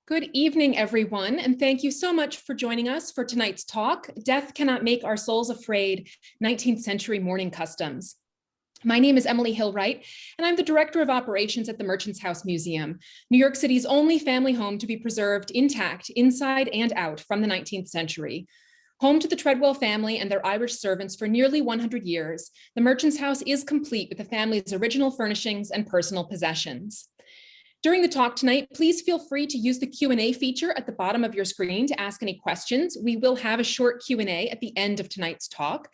Good evening, everyone, and thank you so much for joining us for tonight's talk, Death Cannot Make Our Souls Afraid, 19th Century Mourning Customs. My name is Emily Hillwright, and I'm the Director of Operations at the Merchants House Museum, New York City's only family home to be preserved intact inside and out from the 19th century. Home to the Tredwell family and their Irish servants for nearly 100 years, the Merchants House is complete with the family's original furnishings and personal possessions. During the talk tonight, please feel free to use the Q&A feature at the bottom of your screen to ask any questions. We will have a short Q&A at the end of tonight's talk.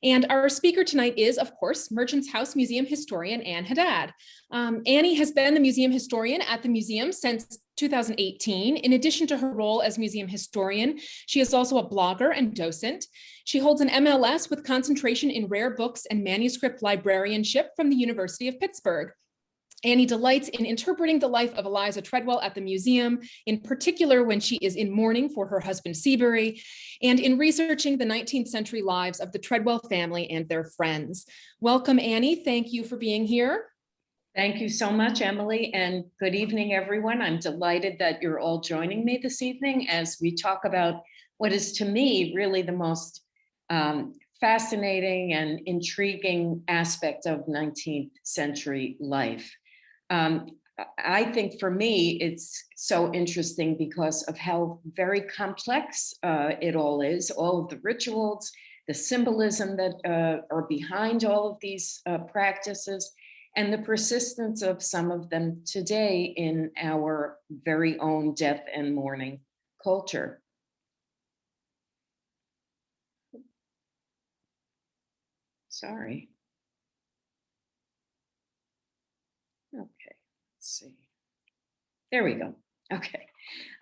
And our speaker tonight is, of course, Merchants House Museum Historian Ann Haddad. Annie has been the museum historian at the museum since 2018. In addition to her role as museum historian, she is also a blogger and docent. She holds an MLS with concentration in rare books and manuscript librarianship from the University of Pittsburgh. Annie delights in interpreting the life of Eliza Tredwell at the museum, in particular when she is in mourning for her husband Seabury, and in researching the 19th century lives of the Tredwell family and their friends. Welcome, Annie. Thank you for being here. Thank you so much, Emily, and good evening, everyone. I'm delighted that you're all joining me this evening as we talk about what is, to me, really the most fascinating and intriguing aspect of 19th century life. I think for me, it's so interesting because of how very complex it all is, all of the rituals, the symbolism that are behind all of these practices, and the persistence of some of them today in our very own death and mourning culture. Sorry. Okay, let's see. There we go. Okay.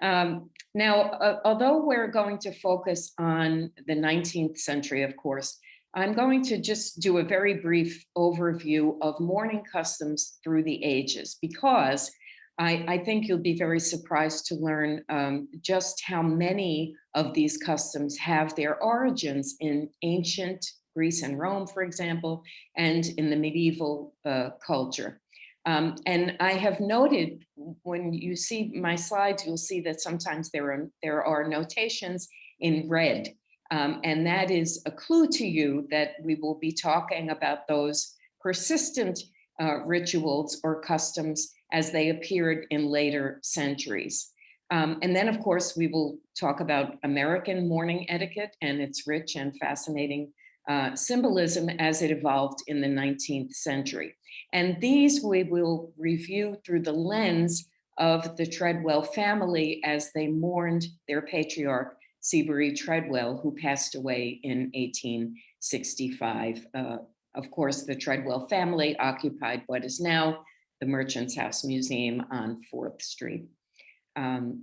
Now, although we're going to focus on the 19th century, of course, I'm going to just do a very brief overview of mourning customs through the ages, because I think you'll be very surprised to learn just how many of these customs have their origins in ancient Greece and Rome, for example, and in the medieval culture. And I have noted, when you see my slides, you'll see that sometimes there are notations in red. And that is a clue to you that we will be talking about those persistent rituals or customs as they appeared in later centuries. And then, of course, we will talk about American mourning etiquette and its rich and fascinating symbolism as it evolved in the 19th century. And these we will review through the lens of the Tredwell family as they mourned their patriarch, Seabury Tredwell, who passed away in 1865. Of course, the Tredwell family occupied what is now the Merchants House Museum on 4th Street. To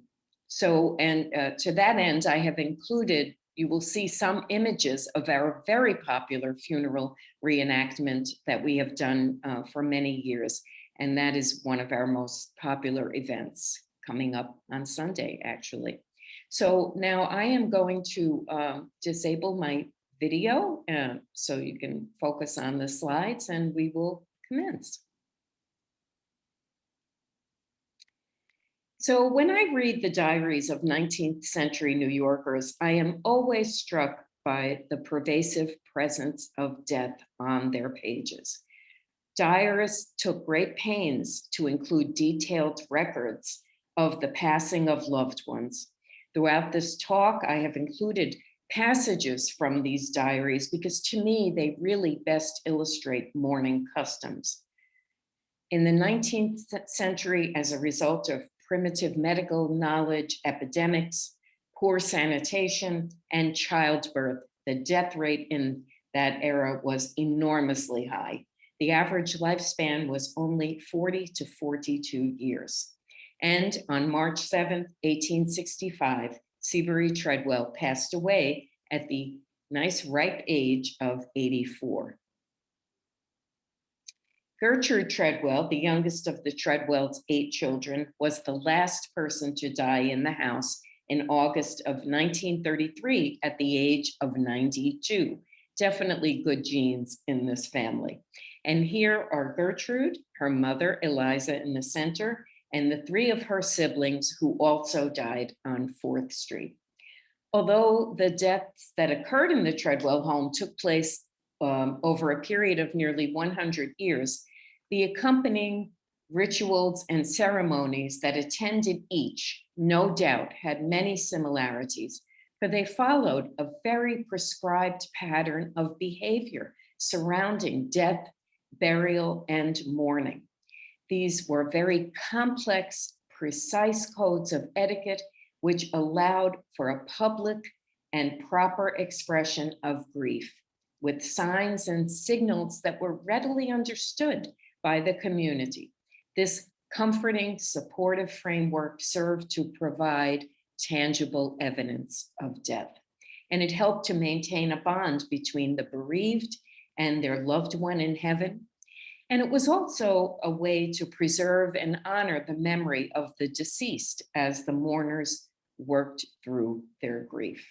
that end, I have included, you will see some images of our very popular funeral reenactment that we have done for many years. And that is one of our most popular events coming up on Sunday, actually. So now I am going to disable my video so you can focus on the slides, and we will commence. So when I read the diaries of 19th century New Yorkers, I am always struck by the pervasive presence of death on their pages. Diarists took great pains to include detailed records of the passing of loved ones. Throughout this talk, I have included passages from these diaries because to me, they really best illustrate mourning customs. In the 19th century, as a result of primitive medical knowledge, epidemics, poor sanitation, and childbirth, the death rate in that era was enormously high. The average lifespan was only 40 to 42 years. And on March 7th, 1865, Seabury Tredwell passed away at the nice ripe age of 84. Gertrude Tredwell, the youngest of the Tredwells' 8 children, was the last person to die in the house in August of 1933 at the age of 92. Definitely good genes in this family. And here are Gertrude, her mother, Eliza, in the center, and the 3 of her siblings who also died on 4th Street. Although the deaths that occurred in the Treadwell home took place over a period of nearly 100 years, the accompanying rituals and ceremonies that attended each, no doubt, had many similarities, for they followed a very prescribed pattern of behavior surrounding death, burial, and mourning. These were very complex, precise codes of etiquette which allowed for a public and proper expression of grief, with signs and signals that were readily understood by the community. This comforting, supportive framework served to provide tangible evidence of death, and it helped to maintain a bond between the bereaved and their loved one in heaven. And it was also a way to preserve and honor the memory of the deceased as the mourners worked through their grief.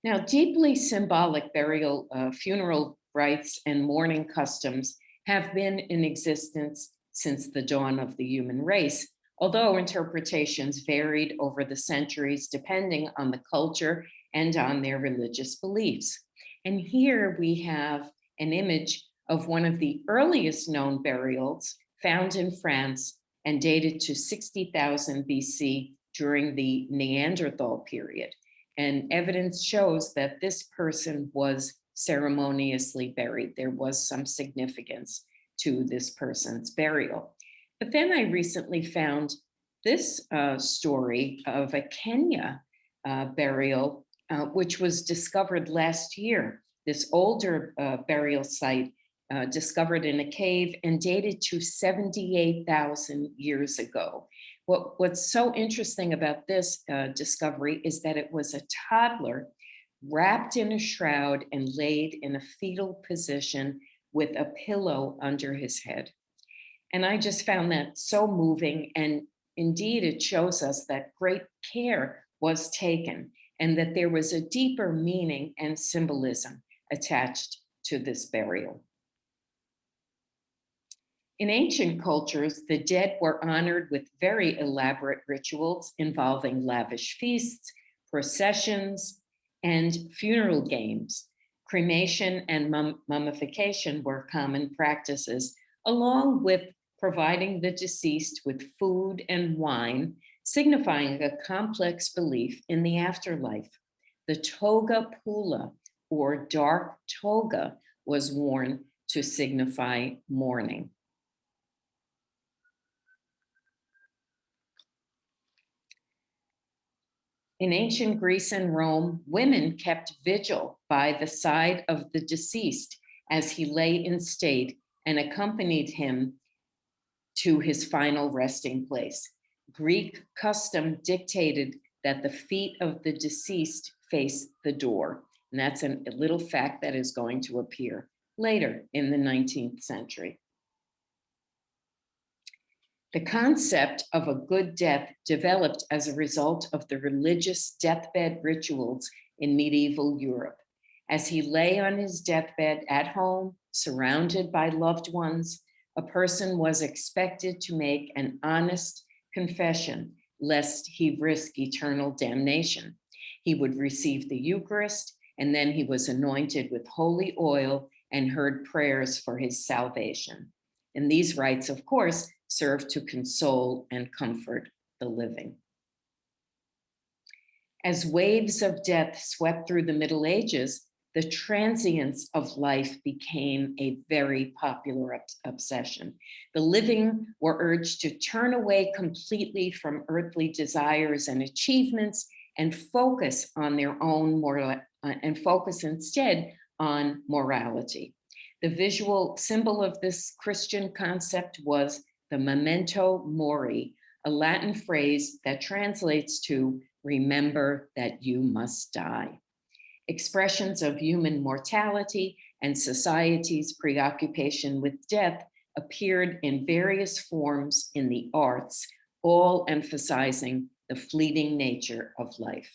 Now, deeply symbolic burial, funeral rites and mourning customs have been in existence since the dawn of the human race, although interpretations varied over the centuries depending on the culture and on their religious beliefs. And here we have an image of one of the earliest known burials found in France and dated to 60,000 BC during the Neanderthal period. And evidence shows that this person was ceremoniously buried. There was some significance to this person's burial. But then I recently found this story of a Kenya burial, which was discovered last year. This older burial site discovered in a cave and dated to 78,000 years ago. What's so interesting about this discovery is that it was a toddler wrapped in a shroud and laid in a fetal position with a pillow under his head. And I just found that so moving. And indeed, it shows us that great care was taken and that there was a deeper meaning and symbolism attached to this burial. In ancient cultures, the dead were honored with very elaborate rituals involving lavish feasts, processions, and funeral games. Cremation and mummification were common practices, along with providing the deceased with food and wine, signifying a complex belief in the afterlife. The toga pula, or dark toga, was worn to signify mourning. In ancient Greece and Rome, women kept vigil by the side of the deceased as he lay in state and accompanied him to his final resting place. Greek custom dictated that the feet of the deceased face the door. And that's a little fact that is going to appear later in the 19th century. The concept of a good death developed as a result of the religious deathbed rituals in medieval Europe. As he lay on his deathbed at home, surrounded by loved ones, a person was expected to make an honest confession, lest he risk eternal damnation. He would receive the Eucharist, and then he was anointed with holy oil and heard prayers for his salvation. And these rites, of course, serve to console and comfort the living. As waves of death swept through the Middle Ages, the transience of life became a very popular obsession. The living were urged to turn away completely from earthly desires and achievements and focus on their own and focus instead on morality. The visual symbol of this Christian concept was the memento mori, a Latin phrase that translates to remember that you must die. Expressions of human mortality and society's preoccupation with death appeared in various forms in the arts, all emphasizing the fleeting nature of life.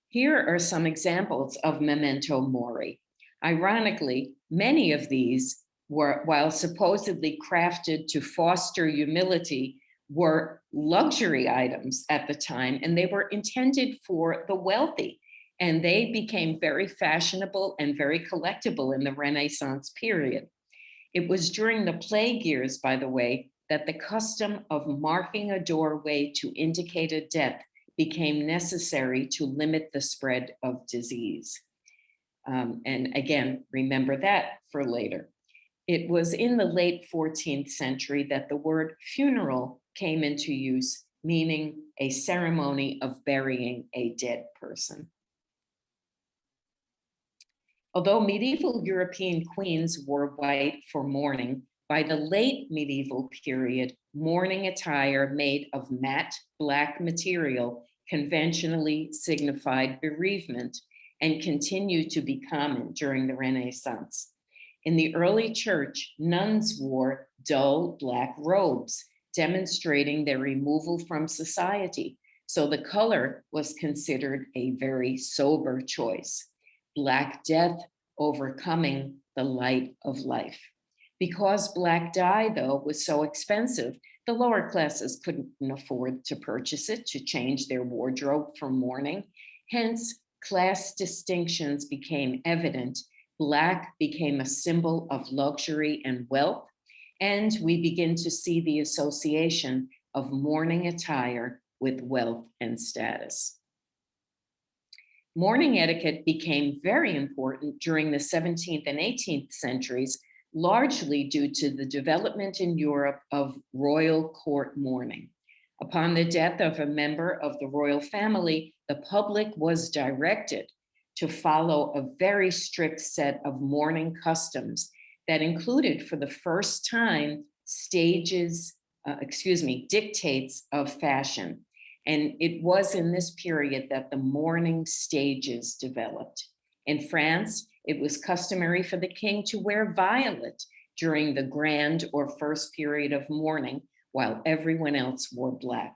Here are some examples of memento mori. Ironically, many of these were, while supposedly crafted to foster humility, were luxury items at the time, and they were intended for the wealthy. And they became very fashionable and very collectible in the Renaissance period. It was during the plague years, by the way, that the custom of marking a doorway to indicate a death became necessary to limit the spread of disease. And again, remember that for later. It was in the late 14th century that the word funeral came into use, meaning a ceremony of burying a dead person. Although medieval European queens wore white for mourning, by the late medieval period, mourning attire made of matte black material conventionally signified bereavement and continued to be common during the Renaissance. In the early church, nuns wore dull black robes, demonstrating their removal from society. So the color was considered a very sober choice. Black death overcoming the light of life. Because black dye, though, was so expensive, the lower classes couldn't afford to purchase it to change their wardrobe for mourning. Hence, class distinctions became evident. Black became a symbol of luxury and wealth, and we begin to see the association of mourning attire with wealth and status. Mourning etiquette became very important during the 17th and 18th centuries, largely due to the development in Europe of royal court mourning. Upon the death of a member of the royal family, the public was directed to follow a very strict set of mourning customs that included, for the first time, dictates of fashion. And it was in this period that the mourning stages developed. In France, it was customary for the king to wear violet during the grand or first period of mourning, while everyone else wore black.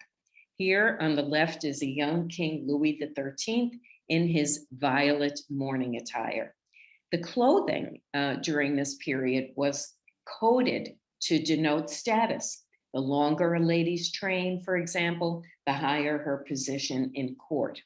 Here on the left is a young King Louis XIII in his violet mourning attire. The clothing during this period was coded to denote status. The longer a lady's train, for example, the higher her position in court.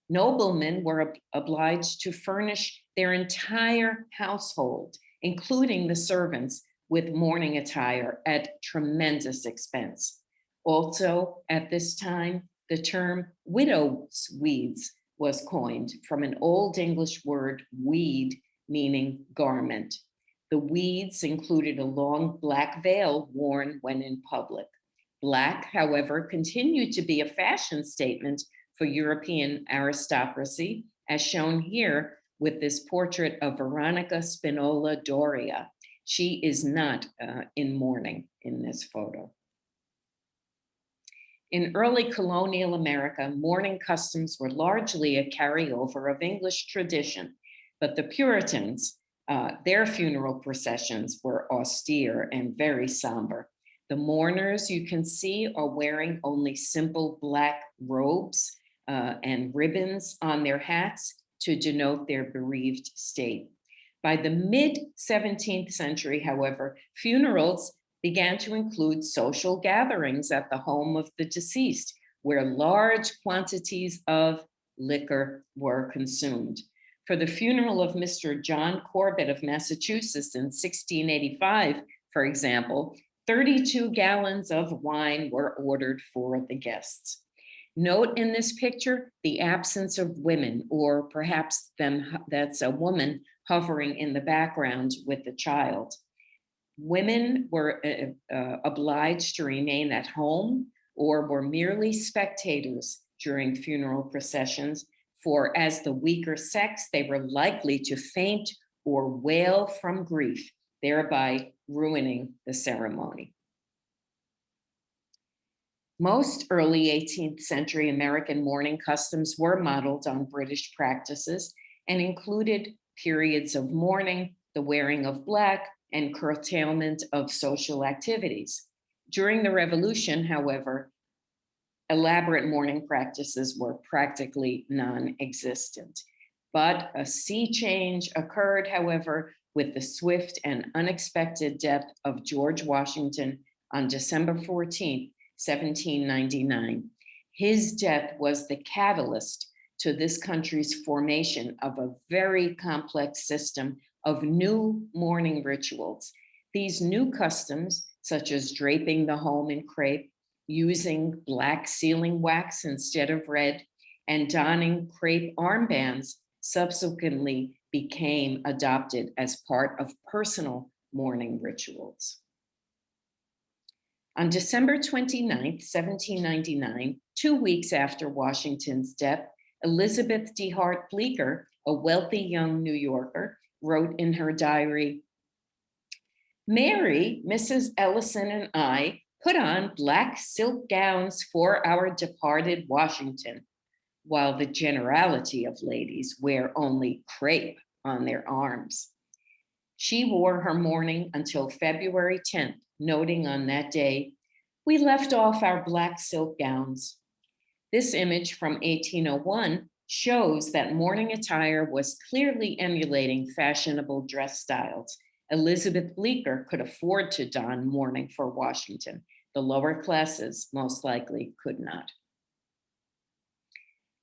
Noblemen were obliged to furnish their entire household, including the servants, with mourning attire at tremendous expense. Also, at this time, the term widow's weeds was coined from an Old English word, weed, meaning garment. The weeds included a long black veil worn when in public. Black, however, continued to be a fashion statement for European aristocracy, as shown here with this portrait of Veronica Spinola Doria. She is not in mourning in this photo. In early colonial America, mourning customs were largely a carryover of English tradition, but the Puritans, their funeral processions were austere and very somber. The mourners, you can see, are wearing only simple black robes and ribbons on their hats to denote their bereaved state. By the mid-17th century, however, funerals began to include social gatherings at the home of the deceased, where large quantities of liquor were consumed. For the funeral of Mr. John Corbett of Massachusetts in 1685, for example, 32 gallons of wine were ordered for the guests. Note in this picture the absence of women, or perhaps that's a woman hovering in the background with the child. Women were obliged to remain at home or were merely spectators during funeral processions, for as the weaker sex, they were likely to faint or wail from grief, thereby ruining the ceremony. Most early 18th century American mourning customs were modeled on British practices and included periods of mourning, the wearing of black, and curtailment of social activities. During the Revolution, however, elaborate mourning practices were practically non-existent. But a sea change occurred, however, with the swift and unexpected death of George Washington on December 14th, 1799. His death was the catalyst to this country's formation of a very complex system of new mourning rituals. These new customs, such as draping the home in crepe, using black sealing wax instead of red, and donning crepe armbands, subsequently became adopted as part of personal mourning rituals. On December 29th, 1799, 2 weeks after Washington's death, Elizabeth D. Hart Bleecker, a wealthy young New Yorker, wrote in her diary, "Mary, Mrs. Ellison, and I put on black silk gowns for our departed Washington, while the generality of ladies wear only crepe on their arms." She wore her mourning until February 10th, noting on that day, "We left off our black silk gowns." This image from 1801 shows that mourning attire was clearly emulating fashionable dress styles. Elizabeth Bleecker could afford to don mourning for Washington. The lower classes most likely could not.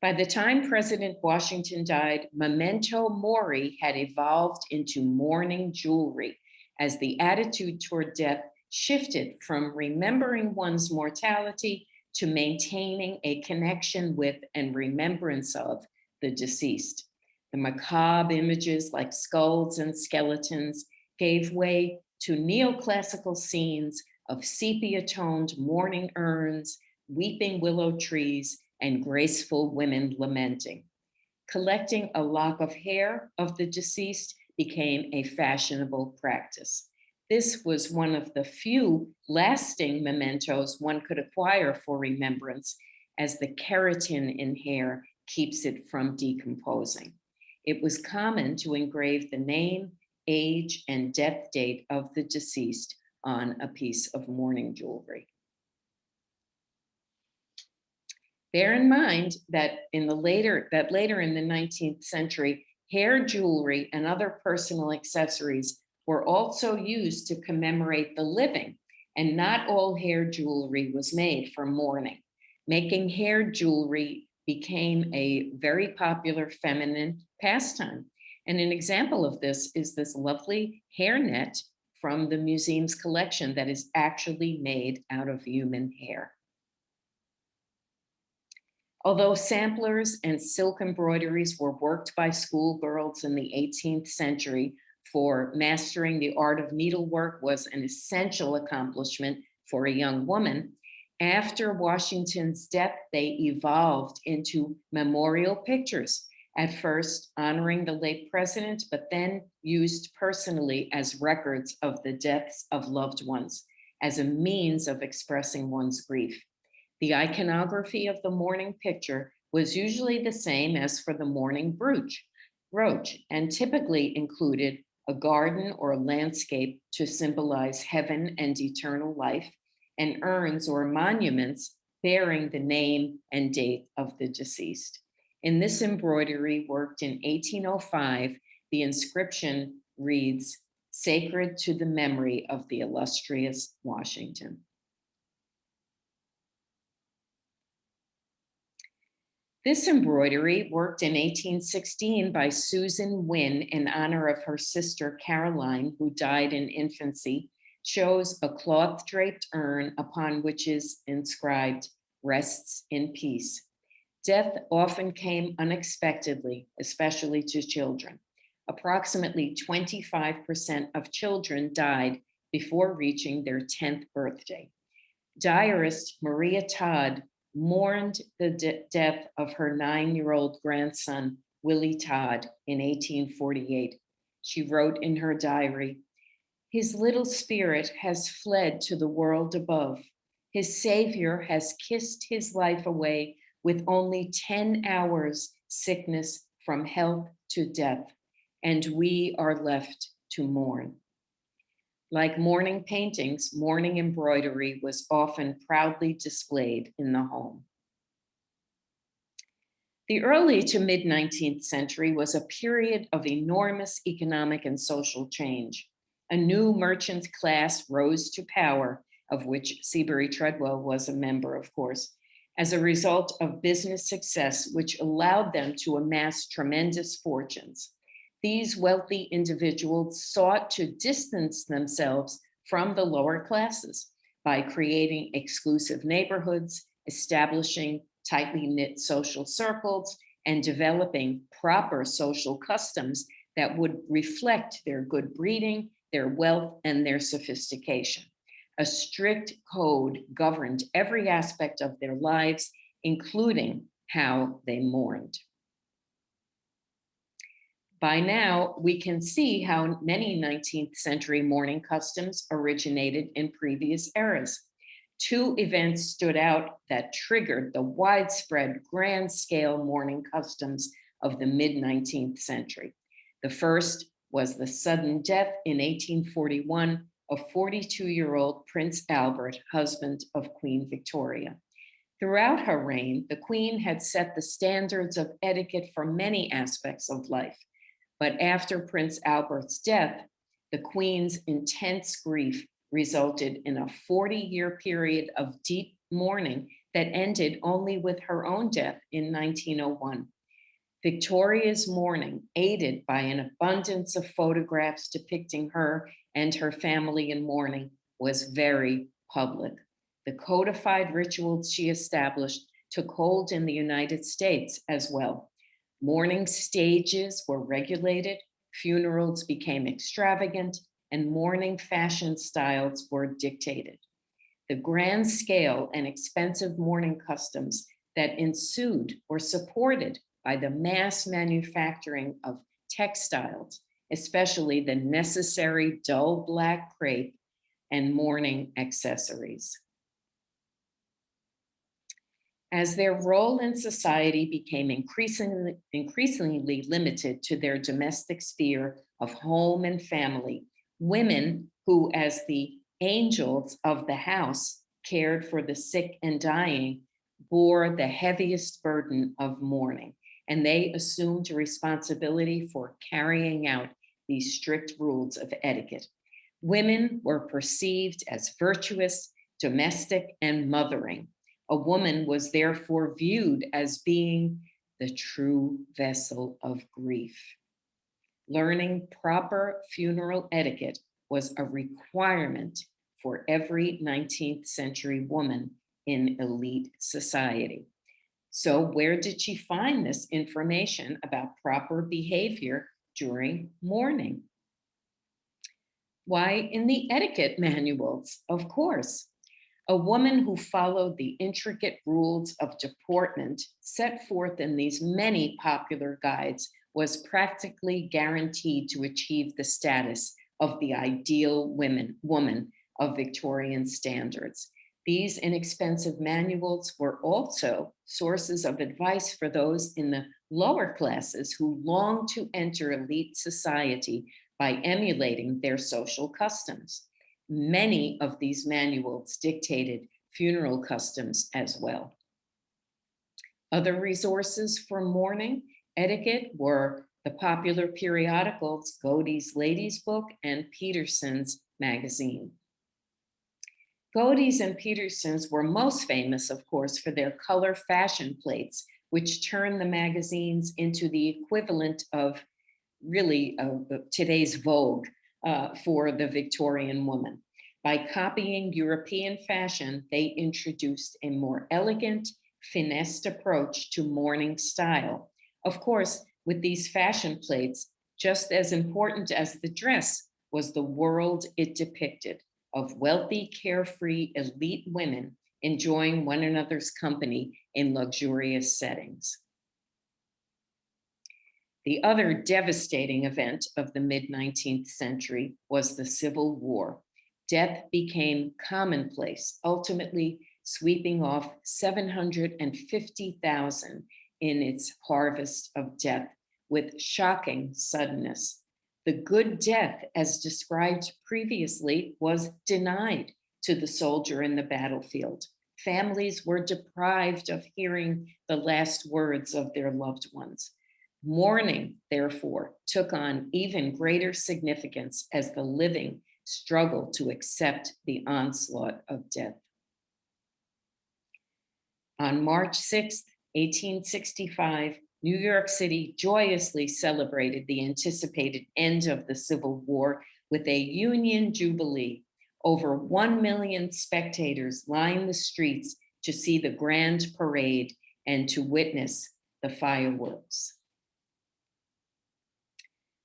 By the time President Washington died, memento mori had evolved into mourning jewelry as the attitude toward death shifted from remembering one's mortality to maintaining a connection with and remembrance of the deceased. The macabre images like skulls and skeletons gave way to neoclassical scenes of sepia-toned mourning urns, weeping willow trees, and graceful women lamenting. Collecting a lock of hair of the deceased became a fashionable practice. This was one of the few lasting mementos one could acquire for remembrance, as the keratin in hair keeps it from decomposing. It was common to engrave the name, age, and death date of the deceased on a piece of mourning jewelry. Bear in mind that later in the 19th century, hair jewelry and other personal accessories were also used to commemorate the living, and not all hair jewelry was made for mourning. Making hair jewelry became a very popular feminine pastime. And an example of this is this lovely hairnet from the museum's collection that is actually made out of human hair. Although samplers and silk embroideries were worked by schoolgirls in the 18th century, for mastering the art of needlework was an essential accomplishment for a young woman, after Washington's death, they evolved into memorial pictures, at first honoring the late president, but then used personally as records of the deaths of loved ones, as a means of expressing one's grief. The iconography of the mourning picture was usually the same as for the mourning brooch, and typically included a garden or landscape to symbolize heaven and eternal life, and urns or monuments bearing the name and date of the deceased. In this embroidery, worked in 1805, the inscription reads, "Sacred to the memory of the illustrious Washington." This embroidery, worked in 1816 by Susan Wynne in honor of her sister Caroline, who died in infancy, shows a cloth-draped urn upon which is inscribed, "Rests in peace." Death often came unexpectedly, especially to children. Approximately 25% of children died before reaching their 10th birthday. Diarist Maria Todd mourned the death of her 9-year-old grandson, Willie Todd, in 1848. She wrote in her diary, "His little spirit has fled to the world above. His Savior has kissed his life away with only 10 hours sickness from health to death, and we are left to mourn." Like mourning paintings, mourning embroidery was often proudly displayed in the home. The early to mid 19th century was a period of enormous economic and social change. A new merchant class rose to power, of which Seabury Tredwell was a member, of course, as a result of business success, which allowed them to amass tremendous fortunes. These wealthy individuals sought to distance themselves from the lower classes by creating exclusive neighborhoods, establishing tightly knit social circles, and developing proper social customs that would reflect their good breeding, their wealth, and their sophistication. A strict code governed every aspect of their lives, including how they mourned. By now, we can see how many 19th century mourning customs originated in previous eras. Two events stood out that triggered the widespread grand scale mourning customs of the mid 19th century. The first was the sudden death in 1841 of 42-year-old Prince Albert, husband of Queen Victoria. Throughout her reign, the Queen had set the standards of etiquette for many aspects of life. But after Prince Albert's death, the Queen's intense grief resulted in a 40-year period of deep mourning that ended only with her own death in 1901. Victoria's mourning, aided by an abundance of photographs depicting her and her family in mourning, was very public. The codified rituals she established took hold in the United States as well. Mourning stages were regulated, funerals became extravagant, and mourning fashion styles were dictated. The grand scale and expensive mourning customs that ensued were supported by the mass manufacturing of textiles, especially the necessary dull black crepe and mourning accessories. As their role in society became increasingly limited to their domestic sphere of home and family, women who, as the angels of the house, cared for the sick and dying, bore the heaviest burden of mourning, and they assumed responsibility for carrying out these strict rules of etiquette. Women were perceived as virtuous, domestic, and mothering. A woman was therefore viewed as being the true vessel of grief. Learning proper funeral etiquette was a requirement for every 19th century woman in elite society. So, where did she find this information about proper behavior during mourning? Why, in the etiquette manuals, of course. A woman who followed the intricate rules of deportment set forth in these many popular guides was practically guaranteed to achieve the status of the ideal woman of Victorian standards. These inexpensive manuals were also sources of advice for those in the lower classes who longed to enter elite society by emulating their social customs. Many of these manuals dictated funeral customs as well. Other resources for mourning etiquette were the popular periodicals Godey's Lady's Book and Peterson's magazine. Godey's and Peterson's were most famous, of course, for their color fashion plates, which turned the magazines into the equivalent of today's Vogue for the Victorian woman. By copying European fashion, they introduced a more elegant, finessed approach to mourning style. Of course, with these fashion plates, just as important as the dress was the world it depicted of wealthy, carefree, elite women enjoying one another's company in luxurious settings. The other devastating event of the mid-19th century was the Civil War. Death became commonplace, ultimately sweeping off 750,000 in its harvest of death with shocking suddenness. The good death, as described previously, was denied to the soldier in the battlefield. Families were deprived of hearing the last words of their loved ones. Mourning, therefore, took on even greater significance as the living struggled to accept the onslaught of death. On March 6, 1865, New York City joyously celebrated the anticipated end of the Civil War with a Union Jubilee. Over 1 million spectators lined the streets to see the grand parade and to witness the fireworks.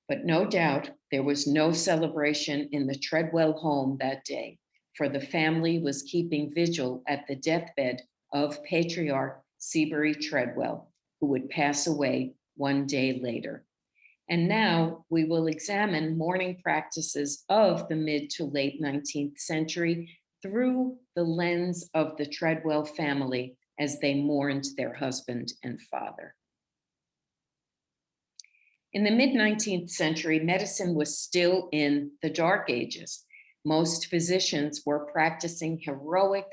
But no doubt there was no celebration in the Treadwell home that day, for the family was keeping vigil at the deathbed of patriarch Seabury Tredwell, who would pass away 1 day later. And now we will examine mourning practices of the mid to late 19th century through the lens of the Tredwell family as they mourned their husband and father. In the mid-19th century, medicine was still in the Dark Ages. Most physicians were practicing heroic,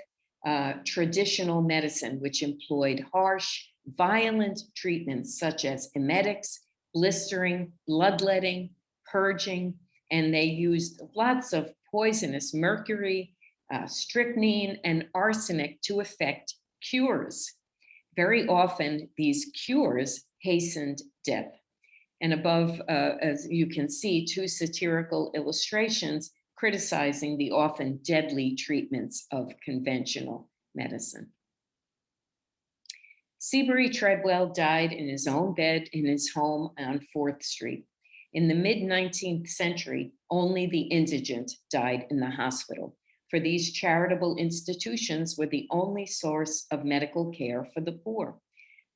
traditional medicine, which employed harsh, violent treatments such as emetics, blistering, bloodletting, purging, and they used lots of poisonous mercury, strychnine, and arsenic to effect cures. Very often, these cures hastened death. And above, as you can see, 2 satirical illustrations criticizing the often deadly treatments of conventional medicine. Seabury Tredwell died in his own bed in his home on 4th Street. In the mid-19th century, only the indigent died in the hospital, for these charitable institutions were the only source of medical care for the poor.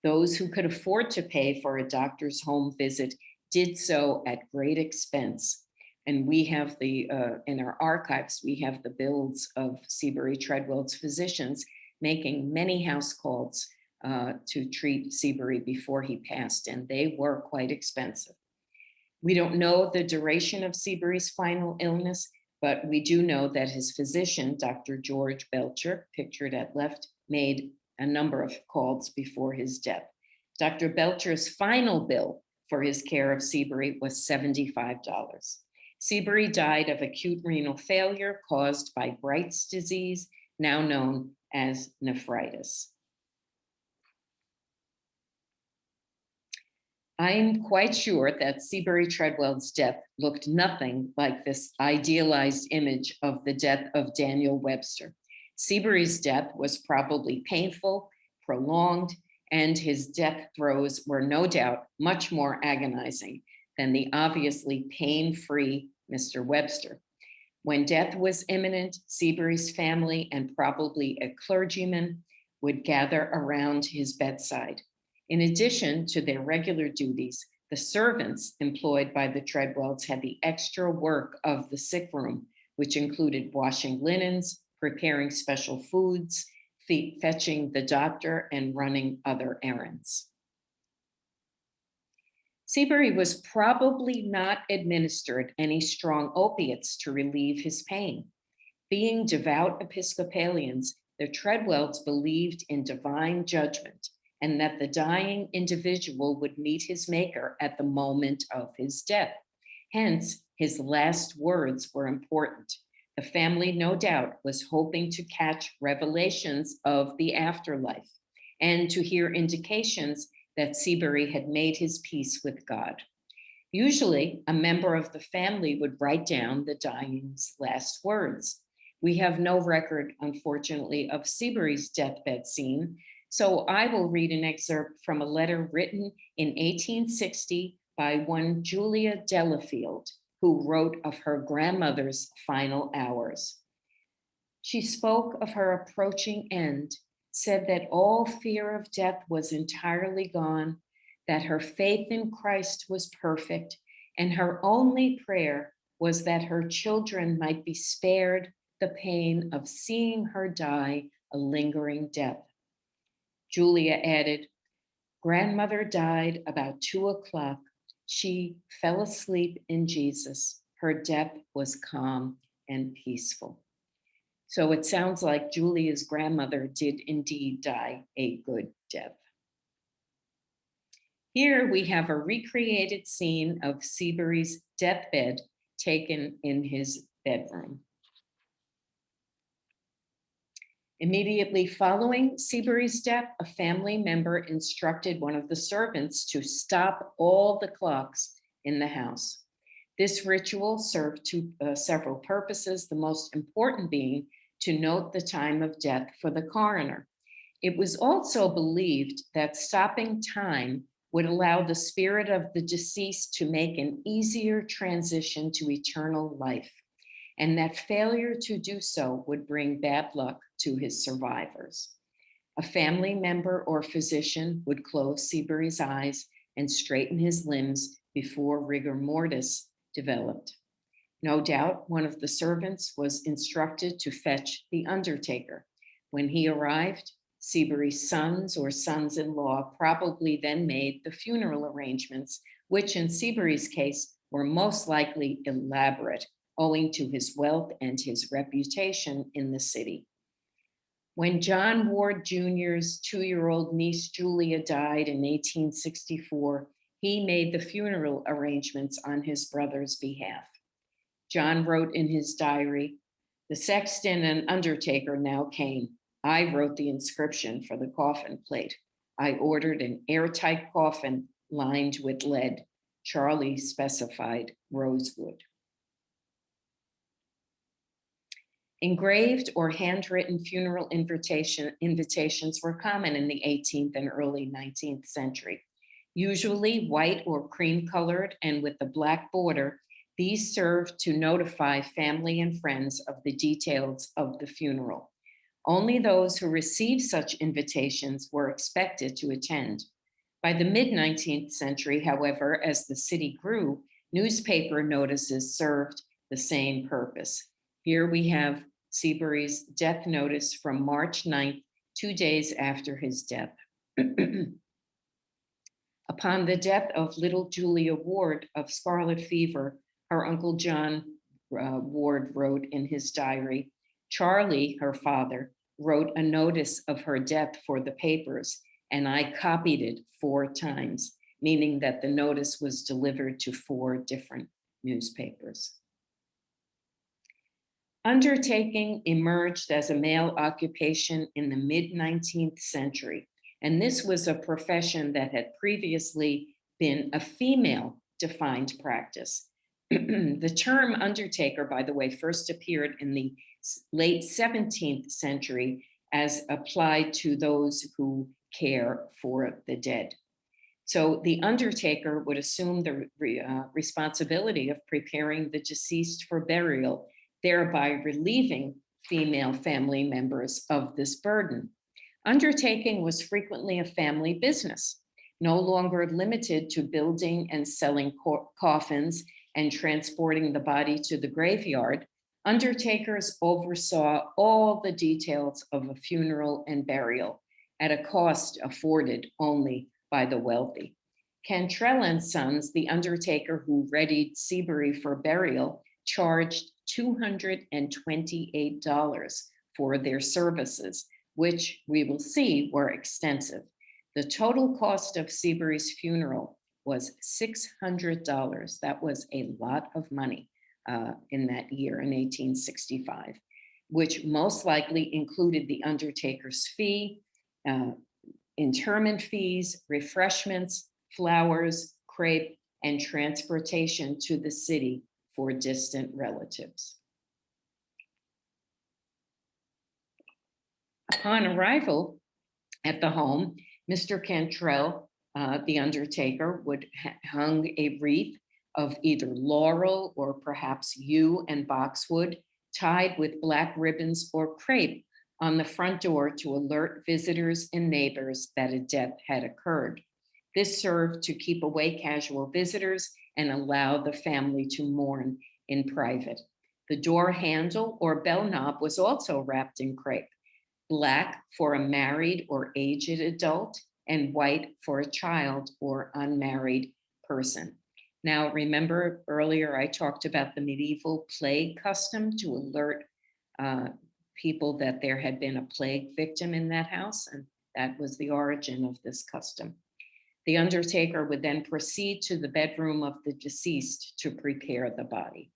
Those who could afford to pay for a doctor's home visit did so at great expense. And we have in our archives, we have the bills of Seabury Tredwell's physicians making many house calls to treat Seabury before he passed, and they were quite expensive. We don't know the duration of Seabury's final illness, but we do know that his physician, Dr. George Belcher, pictured at left, made a number of calls before his death. Dr. Belcher's final bill for his care of Seabury was $75. Seabury died of acute renal failure caused by Bright's disease, now known as nephritis. I'm quite sure that Seabury Tredwell's death looked nothing like this idealized image of the death of Daniel Webster. Seabury's death was probably painful, prolonged, and his death throes were no doubt much more agonizing than the obviously pain-free Mr. Webster. When death was imminent, Seabury's family and probably a clergyman would gather around his bedside. In addition to their regular duties, the servants employed by the Tredwells had the extra work of the sick room, which included washing linens, preparing special foods, fetching the doctor, and running other errands. Seabury was probably not administered any strong opiates to relieve his pain. Being devout Episcopalians, the Tredwells believed in divine judgment and that the dying individual would meet his maker at the moment of his death. Hence, his last words were important. The family, no doubt, was hoping to catch revelations of the afterlife and to hear indications that Seabury had made his peace with God. Usually, a member of the family would write down the dying's last words. We have no record, unfortunately, of Seabury's deathbed scene, so I will read an excerpt from a letter written in 1860 by one Julia Delafield, who wrote of her grandmother's final hours. She spoke of her approaching end, said that all fear of death was entirely gone, that her faith in Christ was perfect, and her only prayer was that her children might be spared the pain of seeing her die a lingering death. Julia added, "Grandmother died about 2:00. She fell asleep in Jesus. Her death was calm and peaceful." So it sounds like Julia's grandmother did indeed die a good death. Here we have a recreated scene of Seabury's deathbed taken in his bedroom. Immediately following Seabury's death, a family member instructed one of the servants to stop all the clocks in the house. This ritual served several purposes, the most important being to note the time of death for the coroner. It was also believed that stopping time would allow the spirit of the deceased to make an easier transition to eternal life, and that failure to do so would bring bad luck to his survivors. A family member or physician would close Seabury's eyes and straighten his limbs before rigor mortis developed. No doubt one of the servants was instructed to fetch the undertaker. When he arrived, Seabury's sons or sons-in-law probably then made the funeral arrangements, which in Seabury's case were most likely elaborate, owing to his wealth and his reputation in the city. When John Ward Jr.'s 2-year-old niece Julia died in 1864, he made the funeral arrangements on his brother's behalf. John wrote in his diary, "The sexton and undertaker now came. I wrote the inscription for the coffin plate. I ordered an airtight coffin lined with lead. Charlie specified rosewood." Engraved or handwritten funeral invitations were common in the 18th and early 19th century. Usually white or cream colored and with a black border, these served to notify family and friends of the details of the funeral. Only those who received such invitations were expected to attend. By the mid-19th century, however, as the city grew, newspaper notices served the same purpose. Here we have Seabury's death notice from March 9th, 2 days after his death. Upon the death of little Julia Ward of scarlet fever, her Uncle John Ward wrote in his diary, "Charlie, her father, wrote a notice of her death for the papers, and I copied it 4 times, meaning that the notice was delivered to 4 different newspapers." Undertaking emerged as a male occupation in the mid-19th century, and this was a profession that had previously been a female-defined practice. The term undertaker, by the way, first appeared in the late 17th century as applied to those who care for the dead. So the undertaker would assume the responsibility of preparing the deceased for burial, thereby relieving female family members of this burden. Undertaking was frequently a family business, no longer limited to building and selling coffins and transporting the body to the graveyard. Undertakers oversaw all the details of a funeral and burial at a cost afforded only by the wealthy. Cantrell and Sons, the undertaker who readied Seabury for burial, charged $228 for their services, which we will see were extensive. The total cost of Seabury's funeral was $600. That was a lot of money in that year, in 1865, which most likely included the undertaker's fee, interment fees, refreshments, flowers, crepe, and transportation to the city for distant relatives. Upon arrival at the home, Mr. Cantrell, the undertaker, would hung a wreath of either laurel or perhaps yew and boxwood tied with black ribbons or crepe on the front door to alert visitors and neighbors that a death had occurred. This served to keep away casual visitors and allow the family to mourn in private. The door handle or bell knob was also wrapped in crepe, black for a married or aged adult, and white for a child or unmarried person. Now, remember earlier I talked about the medieval plague custom to alert people that there had been a plague victim in that house, and that was the origin of this custom. The undertaker would then proceed to the bedroom of the deceased to prepare the body.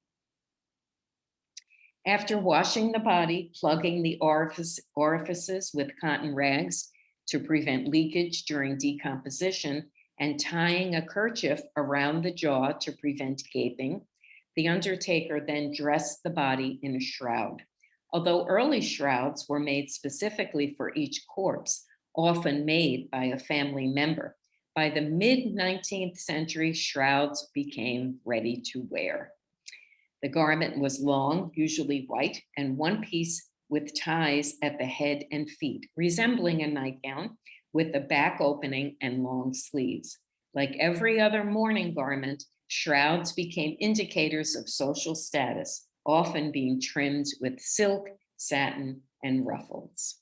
After washing the body, plugging the orifices with cotton rags to prevent leakage during decomposition, and tying a kerchief around the jaw to prevent gaping, the undertaker then dressed the body in a shroud. Although early shrouds were made specifically for each corpse, often made by a family member, by the mid-19th century, shrouds became ready to wear. The garment was long, usually white, and one piece with ties at the head and feet, resembling a nightgown with the back opening and long sleeves. Like every other mourning garment, shrouds became indicators of social status, often being trimmed with silk, satin, and ruffles.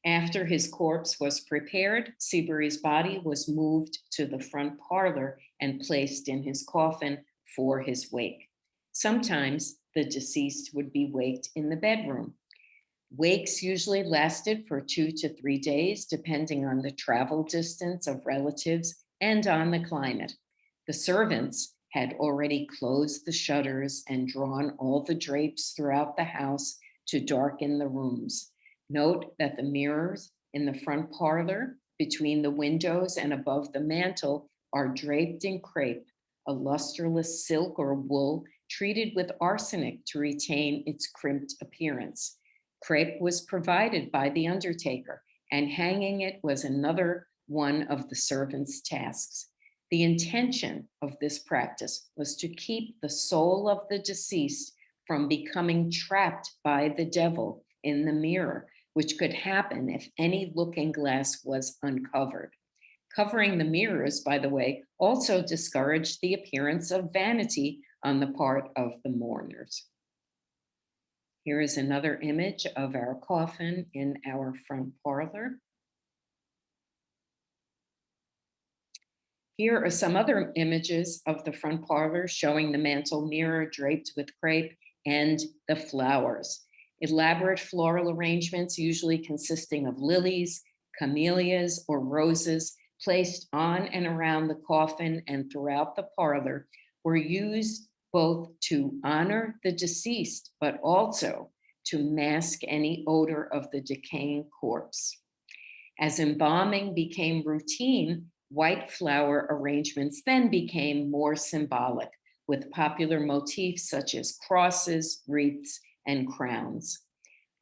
After his corpse was prepared, Seabury's body was moved to the front parlor and placed in his coffin for his wake. Sometimes the deceased would be waked in the bedroom. Wakes usually lasted for 2 to 3 days, depending on the travel distance of relatives and on the climate. The servants had already closed the shutters and drawn all the drapes throughout the house to darken the rooms. Note that the mirrors in the front parlor, between the windows and above the mantel, are draped in crepe, a lusterless silk or wool treated with arsenic to retain its crimped appearance. Crepe was provided by the undertaker, and hanging it was another one of the servants' tasks. The intention of this practice was to keep the soul of the deceased from becoming trapped by the devil in the mirror, which could happen if any looking glass was uncovered. Covering the mirrors, by the way, also discouraged the appearance of vanity on the part of the mourners. Here is another image of our coffin in our front parlor. Here are some other images of the front parlor showing the mantel mirror draped with crepe and the flowers. Elaborate floral arrangements, usually consisting of lilies, camellias, or roses, placed on and around the coffin and throughout the parlor, were used both to honor the deceased, but also to mask any odor of the decaying corpse. As embalming became routine, white flower arrangements then became more symbolic, with popular motifs such as crosses, wreaths, and crowns.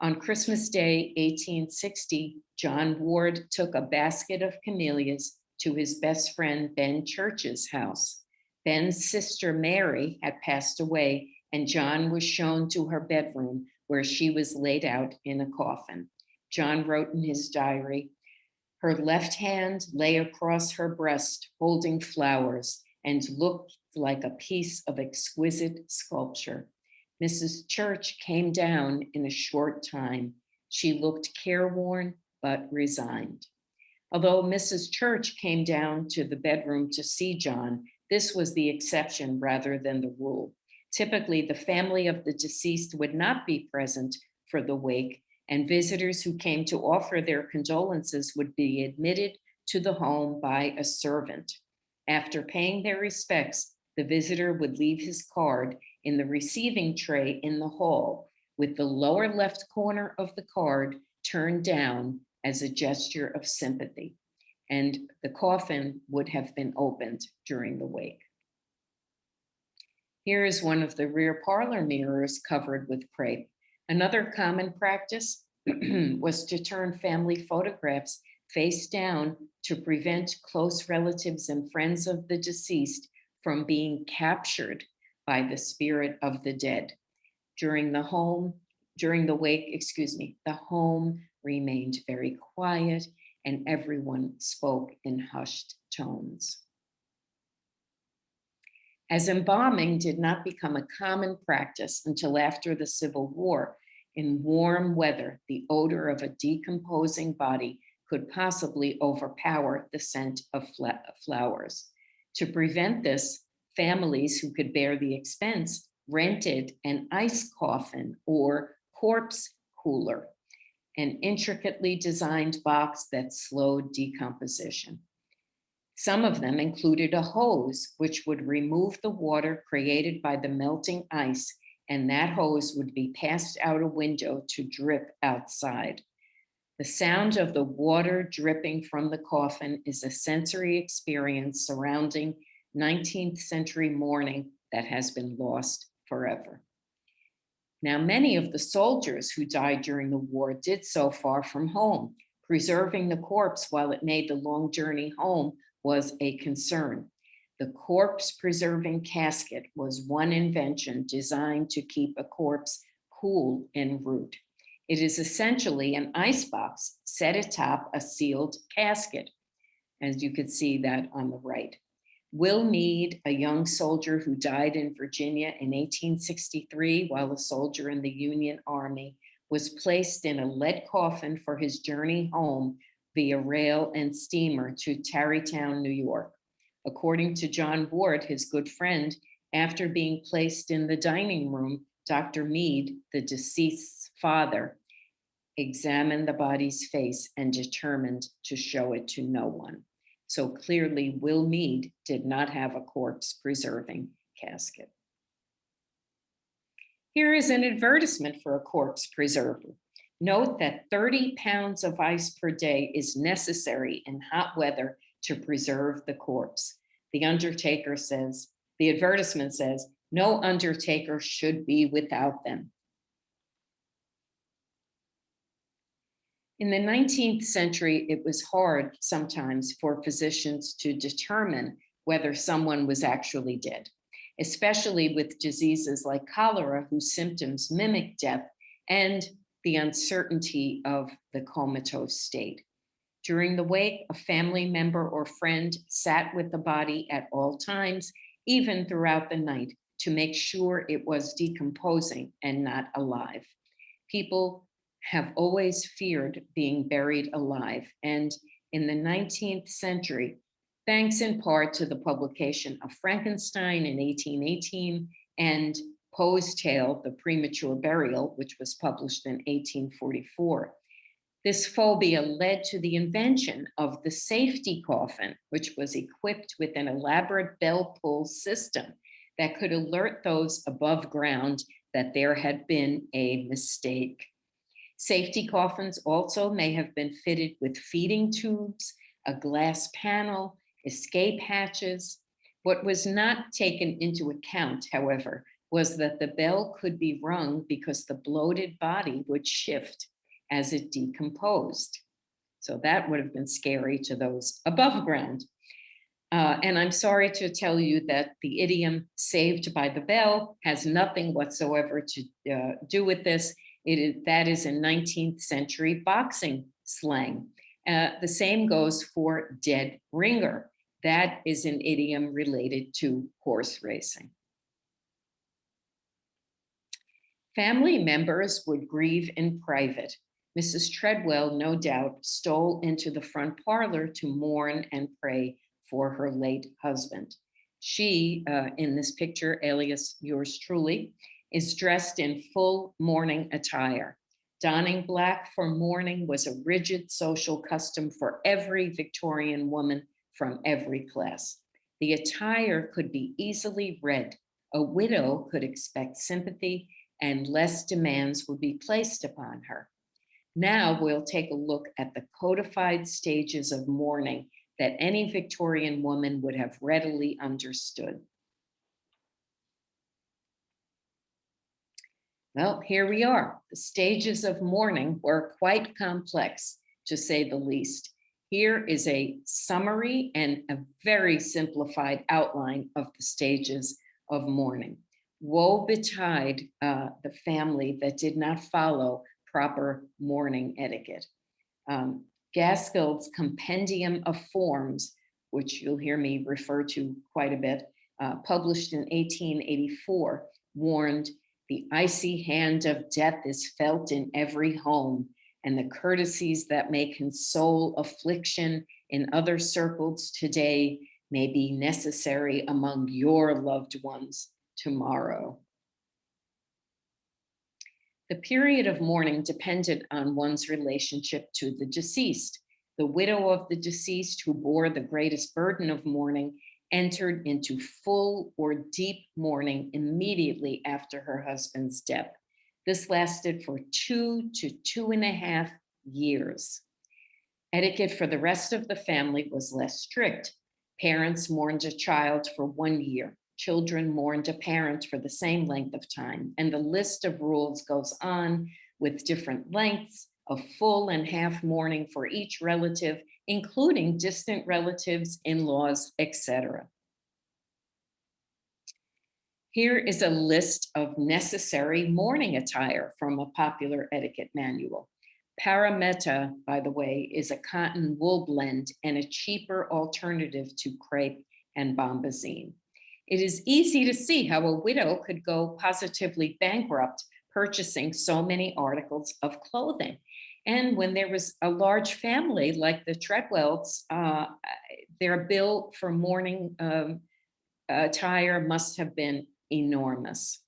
On Christmas Day, 1860, John Ward took a basket of camellias to his best friend Ben Church's house. Ben's sister Mary had passed away, and John was shown to her bedroom where she was laid out in a coffin. John wrote in his diary, "Her left hand lay across her breast, holding flowers, and looked like a piece of exquisite sculpture. Mrs. Church came down in a short time. She looked careworn but resigned." Although Mrs. Church came down to the bedroom to see John, this was the exception rather than the rule. Typically, the family of the deceased would not be present for the wake, and visitors who came to offer their condolences would be admitted to the home by a servant. After paying their respects, the visitor would leave his card in the receiving tray in the hall, with the lower left corner of the card turned down as a gesture of sympathy, and the coffin would have been opened during the wake. Here is one of the rear parlor mirrors covered with crepe. Another common practice was to turn family photographs face down to prevent close relatives and friends of the deceased from being captured by the spirit of the dead. During the wake, the home remained very quiet and everyone spoke in hushed tones. As embalming did not become a common practice until after the Civil War, in warm weather, the odor of a decomposing body could possibly overpower the scent of flowers. To prevent this, families who could bear the expense rented an ice coffin or corpse cooler, an intricately designed box that slowed decomposition. Some of them included a hose, which would remove the water created by the melting ice, and that hose would be passed out a window to drip outside. The sound of the water dripping from the coffin is a sensory experience surrounding 19th century mourning that has been lost forever. Now, many of the soldiers who died during the war did so far from home. Preserving the corpse while it made the long journey home was a concern. The corpse preserving casket was one invention designed to keep a corpse cool en route. It is essentially an icebox set atop a sealed casket, as you could see that on the right. Will Meade, a young soldier who died in Virginia in 1863 while a soldier in the Union Army, was placed in a lead coffin for his journey home via rail and steamer to Tarrytown, New York. According to John Ward, his good friend, after being placed in the dining room, Dr. Meade, the deceased's father, examined the body's face and determined to show it to no one. So clearly, Will Meade did not have a corpse-preserving casket. Here is an advertisement for a corpse preserver. Note that 30 pounds of ice per day is necessary in hot weather to preserve the corpse. The advertisement says, no undertaker should be without them. In the 19th century, it was hard sometimes for physicians to determine whether someone was actually dead, especially with diseases like cholera, whose symptoms mimic death, and the uncertainty of the comatose state. During the wake, a family member or friend sat with the body at all times, even throughout the night, to make sure it was decomposing and not alive. People have always feared being buried alive, and in the 19th century, thanks in part to the publication of Frankenstein in 1818 and Poe's tale, The Premature Burial, which was published in 1844. This phobia led to the invention of the safety coffin, which was equipped with an elaborate bell pull system that could alert those above ground that there had been a mistake. Safety coffins also may have been fitted with feeding tubes, a glass panel, escape hatches. What was not taken into account, however, was that the bell could be rung because the bloated body would shift as it decomposed. So that would have been scary to those above ground. And I'm sorry to tell you that the idiom saved by the bell has nothing whatsoever to do with this. That is a 19th century boxing slang. The same goes for dead ringer. That is an idiom related to horse racing. Family members would grieve in private. Mrs. Tredwell, no doubt, stole into the front parlor to mourn and pray for her late husband. She, in this picture, alias yours truly, is dressed in full mourning attire. Donning black for mourning was a rigid social custom for every Victorian woman from every class. The attire could be easily read. A widow could expect sympathy and less demands would be placed upon her. Now we'll take a look at the codified stages of mourning that any Victorian woman would have readily understood. Well, here we are. The stages of mourning were quite complex, to say the least. Here is a summary and a very simplified outline of the stages of mourning. Woe betide the family that did not follow proper mourning etiquette. Gaskell's Compendium of Forms, which you'll hear me refer to quite a bit, published in 1884, warned, "The icy hand of death is felt in every home, and the courtesies that may console affliction in other circles today may be necessary among your loved ones tomorrow." The period of mourning depended on one's relationship to the deceased. The widow of the deceased, who bore the greatest burden of mourning, entered into full or deep mourning immediately after her husband's death. This lasted for 2 to 2.5 years. Etiquette for the rest of the family was less strict. Parents mourned a child for 1 year. Children mourned a parent for the same length of time. And the list of rules goes on, with different lengths of full and half mourning for each relative, including distant relatives, in-laws, etc. Here is a list of necessary mourning attire from a popular etiquette manual. Parametta, by the way, is a cotton wool blend and a cheaper alternative to crepe and bombazine. It is easy to see how a widow could go positively bankrupt purchasing so many articles of clothing. And when there was a large family like the Tredwells, their bill for mourning attire must have been enormous.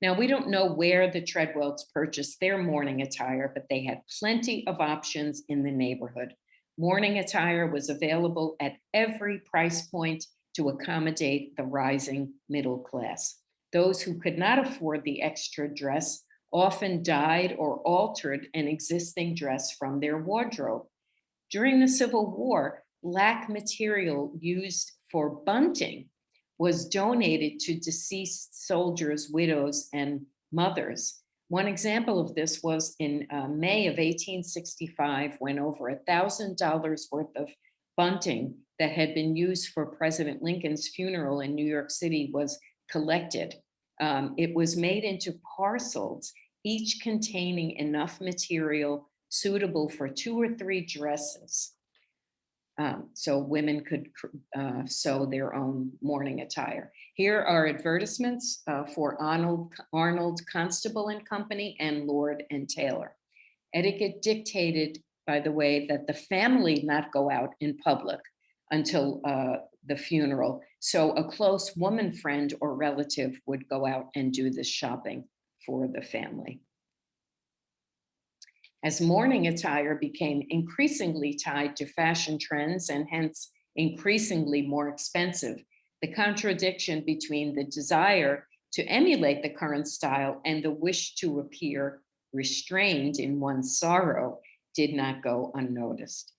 Now, we don't know where the Tredwells purchased their mourning attire, but they had plenty of options in the neighborhood. Mourning attire was available at every price point to accommodate the rising middle class. Those who could not afford the extra dress often dyed or altered an existing dress from their wardrobe. During the Civil War, black material used for bunting was donated to deceased soldiers, widows, and mothers. One example of this was in May of 1865, when over $1,000 worth of bunting that had been used for President Lincoln's funeral in New York City was collected. It was made into parcels, each containing enough material suitable for 2 or 3 dresses. So women could sew their own mourning attire. Here are advertisements for Arnold Constable and Company and Lord and Taylor. Etiquette dictated, by the way, that the family not go out in public until the funeral. So a close woman friend or relative would go out and do the shopping for the family. As mourning attire became increasingly tied to fashion trends and hence increasingly more expensive, the contradiction between the desire to emulate the current style and the wish to appear restrained in one's sorrow did not go unnoticed.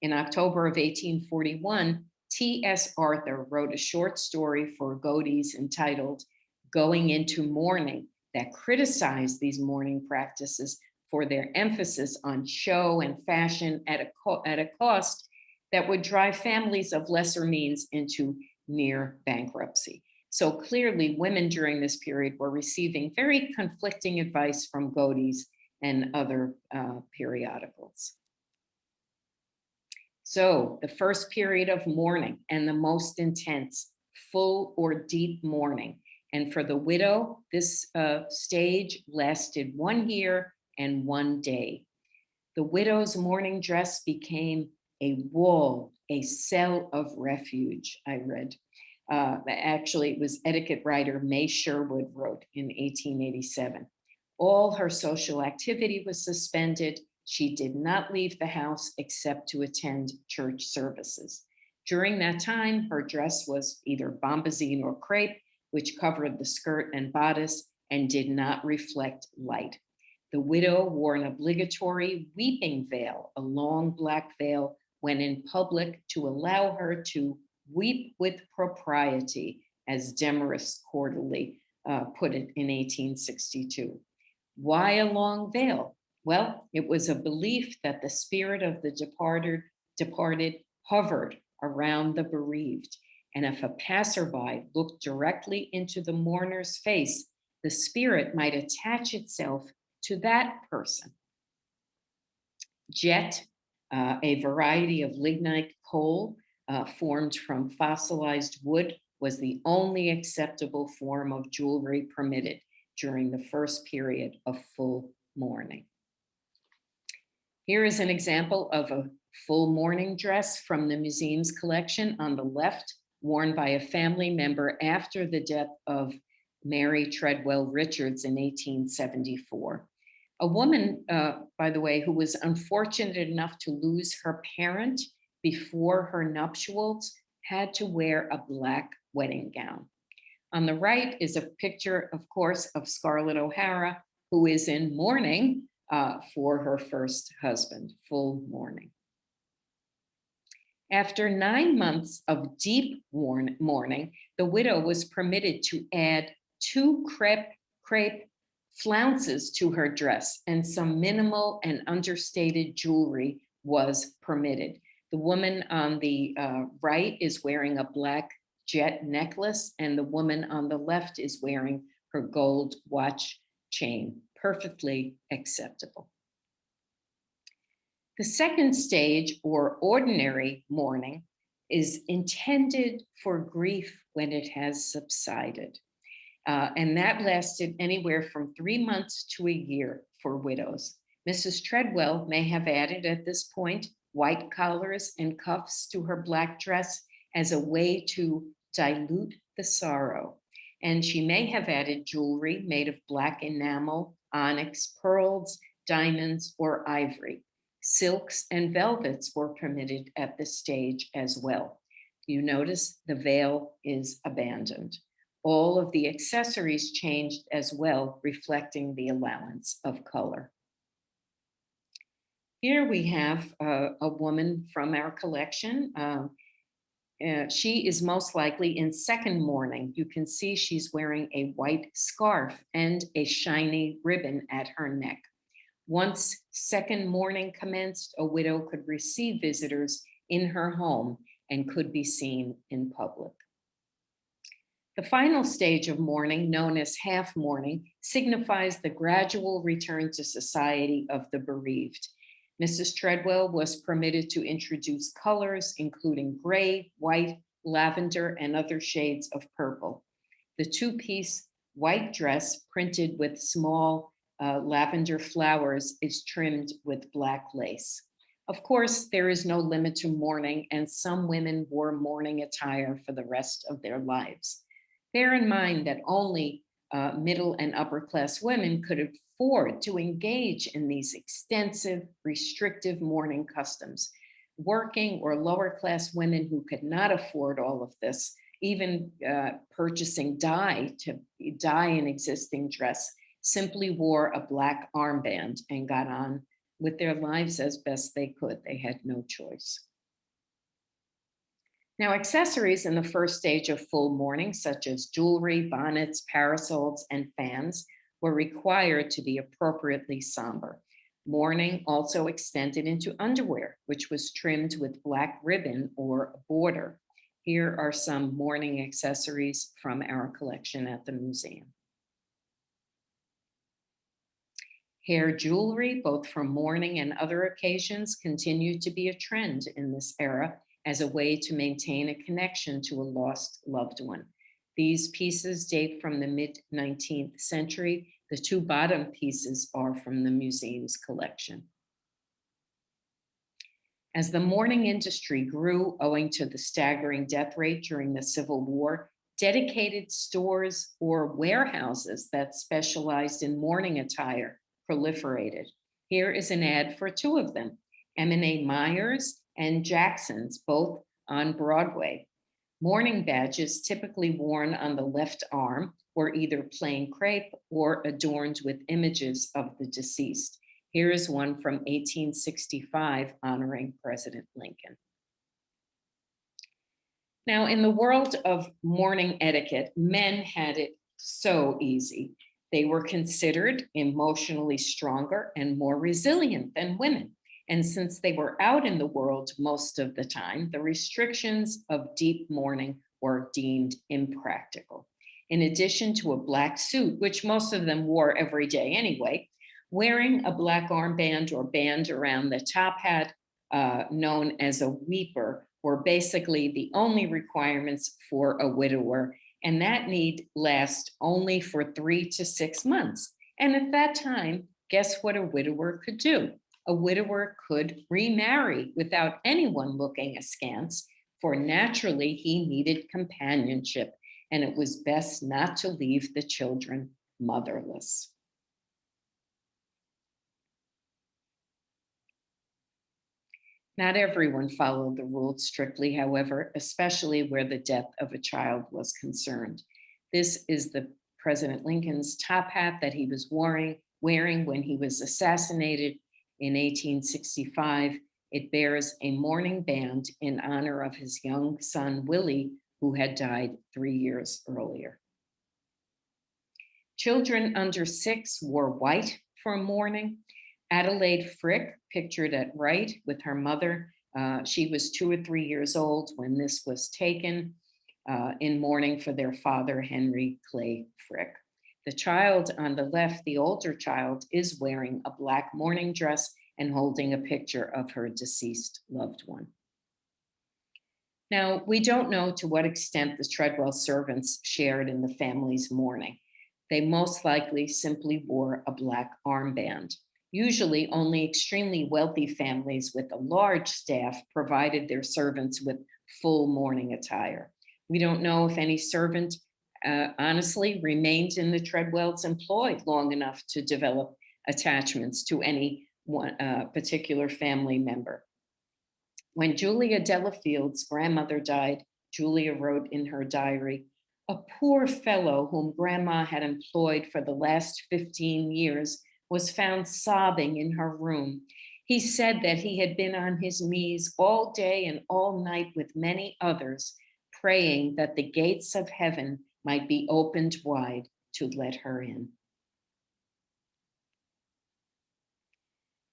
In October of 1841, T.S. Arthur wrote a short story for Godey's entitled Going into Mourning that criticized these mourning practices for their emphasis on show and fashion at a cost that would drive families of lesser means into near bankruptcy. So clearly, women during this period were receiving very conflicting advice from Godey's and other periodicals. So the first period of mourning and the most intense, full or deep mourning. And for the widow, this stage lasted 1 year and 1 day. The widow's mourning dress became a wall, a cell of refuge, I read. Actually, it was etiquette writer May Sherwood wrote in 1887. All her social activity was suspended. She did not leave the house except to attend church services. During that time, her dress was either bombazine or crepe, which covered the skirt and bodice and did not reflect light. The widow wore an obligatory weeping veil, a long black veil, when in public to allow her to weep with propriety, as Demarest Quarterly put it in 1862. Why a long veil? Well, it was a belief that the spirit of the departed hovered around the bereaved. And if a passerby looked directly into the mourner's face, the spirit might attach itself to that person. Jet, a variety of lignite coal formed from fossilized wood, was the only acceptable form of jewelry permitted during the first period of full mourning. Here is an example of a full mourning dress from the museum's collection on the left, worn by a family member after the death of Mary Treadwell Richards in 1874. A woman, by the way, who was unfortunate enough to lose her parent before her nuptials had to wear a black wedding gown. On the right is a picture, of course, of Scarlett O'Hara, who is in mourning for her first husband, full mourning. After 9 months of deep mourning, the widow was permitted to add 2 crepe flounces to her dress, and some minimal and understated jewelry was permitted. The woman on the right is wearing a black jet necklace, and the woman on the left is wearing her gold watch chain, perfectly acceptable. The second stage, or ordinary mourning, is intended for grief when it has subsided. And that lasted anywhere from 3 months to a year for widows. Mrs. Treadwell may have added at this point white collars and cuffs to her black dress as a way to dilute the sorrow. And she may have added jewelry made of black enamel, onyx, pearls, diamonds, or ivory. Silks and velvets were permitted at this stage as well. You notice the veil is abandoned. All of the accessories changed as well, reflecting the allowance of color. Here we have a woman from our collection. She is most likely in second mourning. You can see she's wearing a white scarf and a shiny ribbon at her neck. Once second mourning commenced, a widow could receive visitors in her home and could be seen in public. The final stage of mourning, known as half mourning, signifies the gradual return to society of the bereaved. Mrs. Treadwell was permitted to introduce colors, including gray, white, lavender, and other shades of purple. The 2-piece white dress printed with small lavender flowers is trimmed with black lace. Of course, there is no limit to mourning, and some women wore mourning attire for the rest of their lives. Bear in mind that only middle and upper class women could afford to engage in these extensive, restrictive mourning customs. Working or lower class women who could not afford all of this, even purchasing dye to dye an existing dress, simply wore a black armband and got on with their lives as best they could. They had no choice. Now, accessories in the first stage of full mourning, such as jewelry, bonnets, parasols, and fans, were required to be appropriately somber. Mourning also extended into underwear, which was trimmed with black ribbon or border. Here are some mourning accessories from our collection at the museum. Hair jewelry, both for mourning and other occasions, continued to be a trend in this era as a way to maintain a connection to a lost loved one. These pieces date from the mid-19th century. The 2 bottom pieces are from the museum's collection. As the mourning industry grew owing to the staggering death rate during the Civil War, dedicated stores or warehouses that specialized in mourning attire proliferated. Here is an ad for 2 of them, M&A Myers and Jackson's, both on Broadway. Mourning badges typically worn on the left arm were either plain crepe or adorned with images of the deceased. Here is one from 1865 honoring President Lincoln. Now, in the world of mourning etiquette, men had it so easy. They were considered emotionally stronger and more resilient than women. And since they were out in the world most of the time, the restrictions of deep mourning were deemed impractical. In addition to a black suit, which most of them wore every day anyway, wearing a black armband or band around the top hat, known as a weeper, were basically the only requirements for a widower, and that need last only for 3 to 6 months. And at that time, guess what a widower could do? A widower could remarry without anyone looking askance, for naturally he needed companionship. and it was best not to leave the children motherless. Not everyone followed the rules strictly, however, especially where the death of a child was concerned. This is the President Lincoln's top hat that he was wearing when he was assassinated in 1865. It bears a mourning band in honor of his young son, Willie, who had died 3 years earlier. Children under 6 wore white for mourning. Adelaide Frick, pictured at right with her mother, she was 2 or 3 years old when this was taken, in mourning for their father, Henry Clay Frick. The child on the left, the older child, is wearing a black mourning dress and holding a picture of her deceased loved one. Now, we don't know to what extent the Tredwell servants shared in the family's mourning. They most likely simply wore a black armband. Usually, only extremely wealthy families with a large staff provided their servants with full mourning attire. We don't know if any servant, honestly, remained in the Tredwells' employ long enough to develop attachments to any one particular family member. When Julia Delafield's grandmother died, Julia wrote in her diary, "A poor fellow whom grandma had employed for the last 15 years was found sobbing in her room. He said that he had been on his knees all day and all night with many others, praying that the gates of heaven might be opened wide to let her in."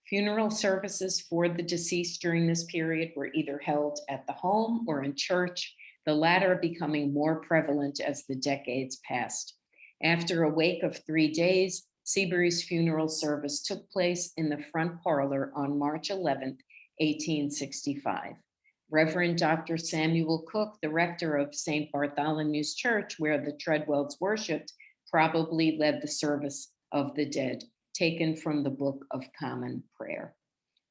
Funeral services for the deceased during this period were either held at the home or in church, the latter becoming more prevalent as the decades passed. After a wake of 3 days, Seabury's funeral service took place in the front parlor on March 11th, 1865. Reverend Dr. Samuel Cook, the rector of St. Bartholomew's Church, where the Tredwells worshiped, probably led the service of the dead, taken from the Book of Common Prayer.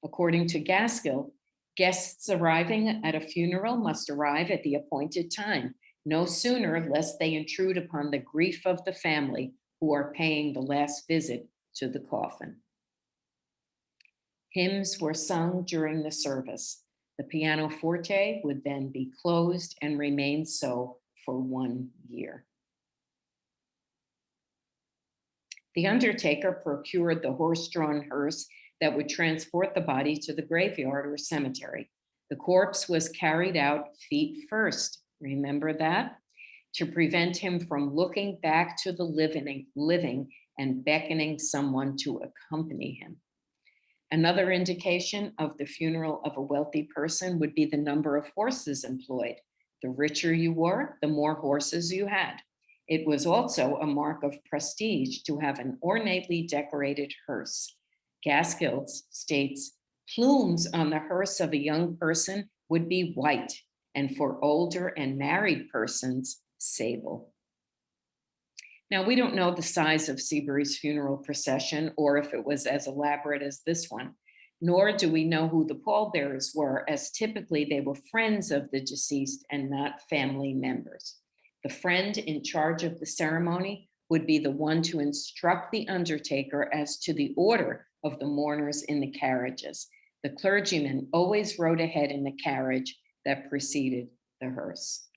According to Gaskill, guests arriving at a funeral must arrive at the appointed time, no sooner lest they intrude upon the grief of the family who are paying the last visit to the coffin. Hymns were sung during the service. The pianoforte would then be closed and remain so for 1 year. The undertaker procured the horse-drawn hearse that would transport the body to the graveyard or cemetery. The corpse was carried out feet first, remember that? To prevent him from looking back to the living and beckoning someone to accompany him. Another indication of the funeral of a wealthy person would be the number of horses employed. The richer you were, the more horses you had. It was also a mark of prestige to have an ornately decorated hearse. Gaskill states, plumes on the hearse of a young person would be white, and for older and married persons, sable. Now, we don't know the size of Seabury's funeral procession or if it was as elaborate as this one, nor do we know who the pallbearers were, as typically they were friends of the deceased and not family members. The friend in charge of the ceremony would be the one to instruct the undertaker as to the order of the mourners in the carriages. The clergyman always rode ahead in the carriage that preceded the hearse.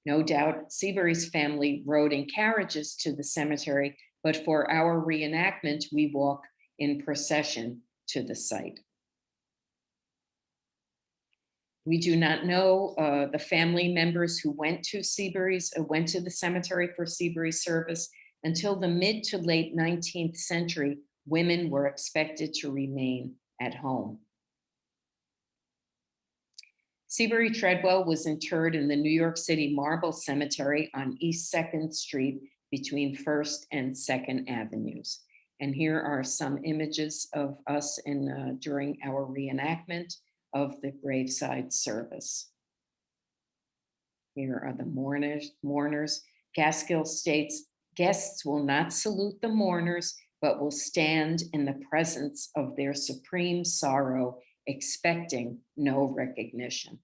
No doubt, Seabury's family rode in carriages to the cemetery, but for our reenactment, we walk in procession to the site. We do not know the family members who went to the cemetery for Seabury's service. Until the mid to late 19th century, women were expected to remain at home. Seabury Tredwell was interred in the New York City Marble Cemetery on East 2nd Street between 1st and 2nd Avenues. And here are some images of us during our reenactment of the graveside service. Here are the mourners. Gaskill states, guests will not salute the mourners, but will stand in the presence of their supreme sorrow, expecting no recognition.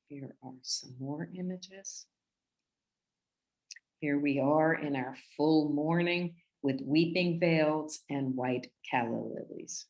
Here are some more images. Here we are in our full mourning with weeping veils and white calla lilies.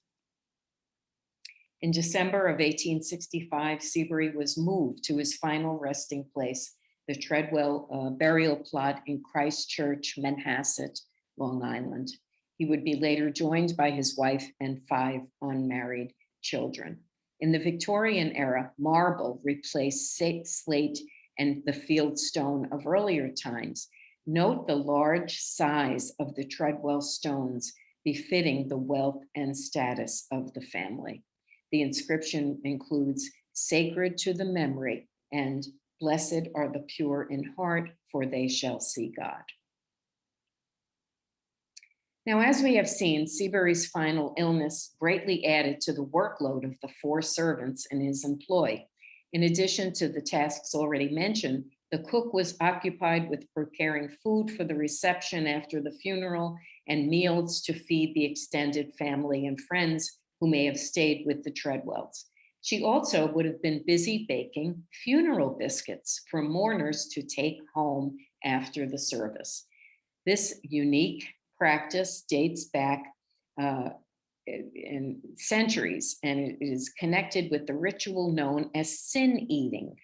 In December of 1865, Seabury was moved to his final resting place, the Tredwell burial plot in Christchurch, Manhasset, Long Island. He would be later joined by his wife and 5 unmarried children. In the Victorian era, marble replaced slate and the field stone of earlier times. Note the large size of the Tredwell stones befitting the wealth and status of the family. The inscription includes "Sacred to the memory" and "Blessed are the pure in heart, for they shall see God." Now, as we have seen, Seabury's final illness greatly added to the workload of the 4 servants in his employ. In addition to the tasks already mentioned, the cook was occupied with preparing food for the reception after the funeral and meals to feed the extended family and friends who may have stayed with the Tredwells. She also would have been busy baking funeral biscuits for mourners to take home after the service. This unique practice dates back in centuries, and it is connected with the ritual known as sin eating,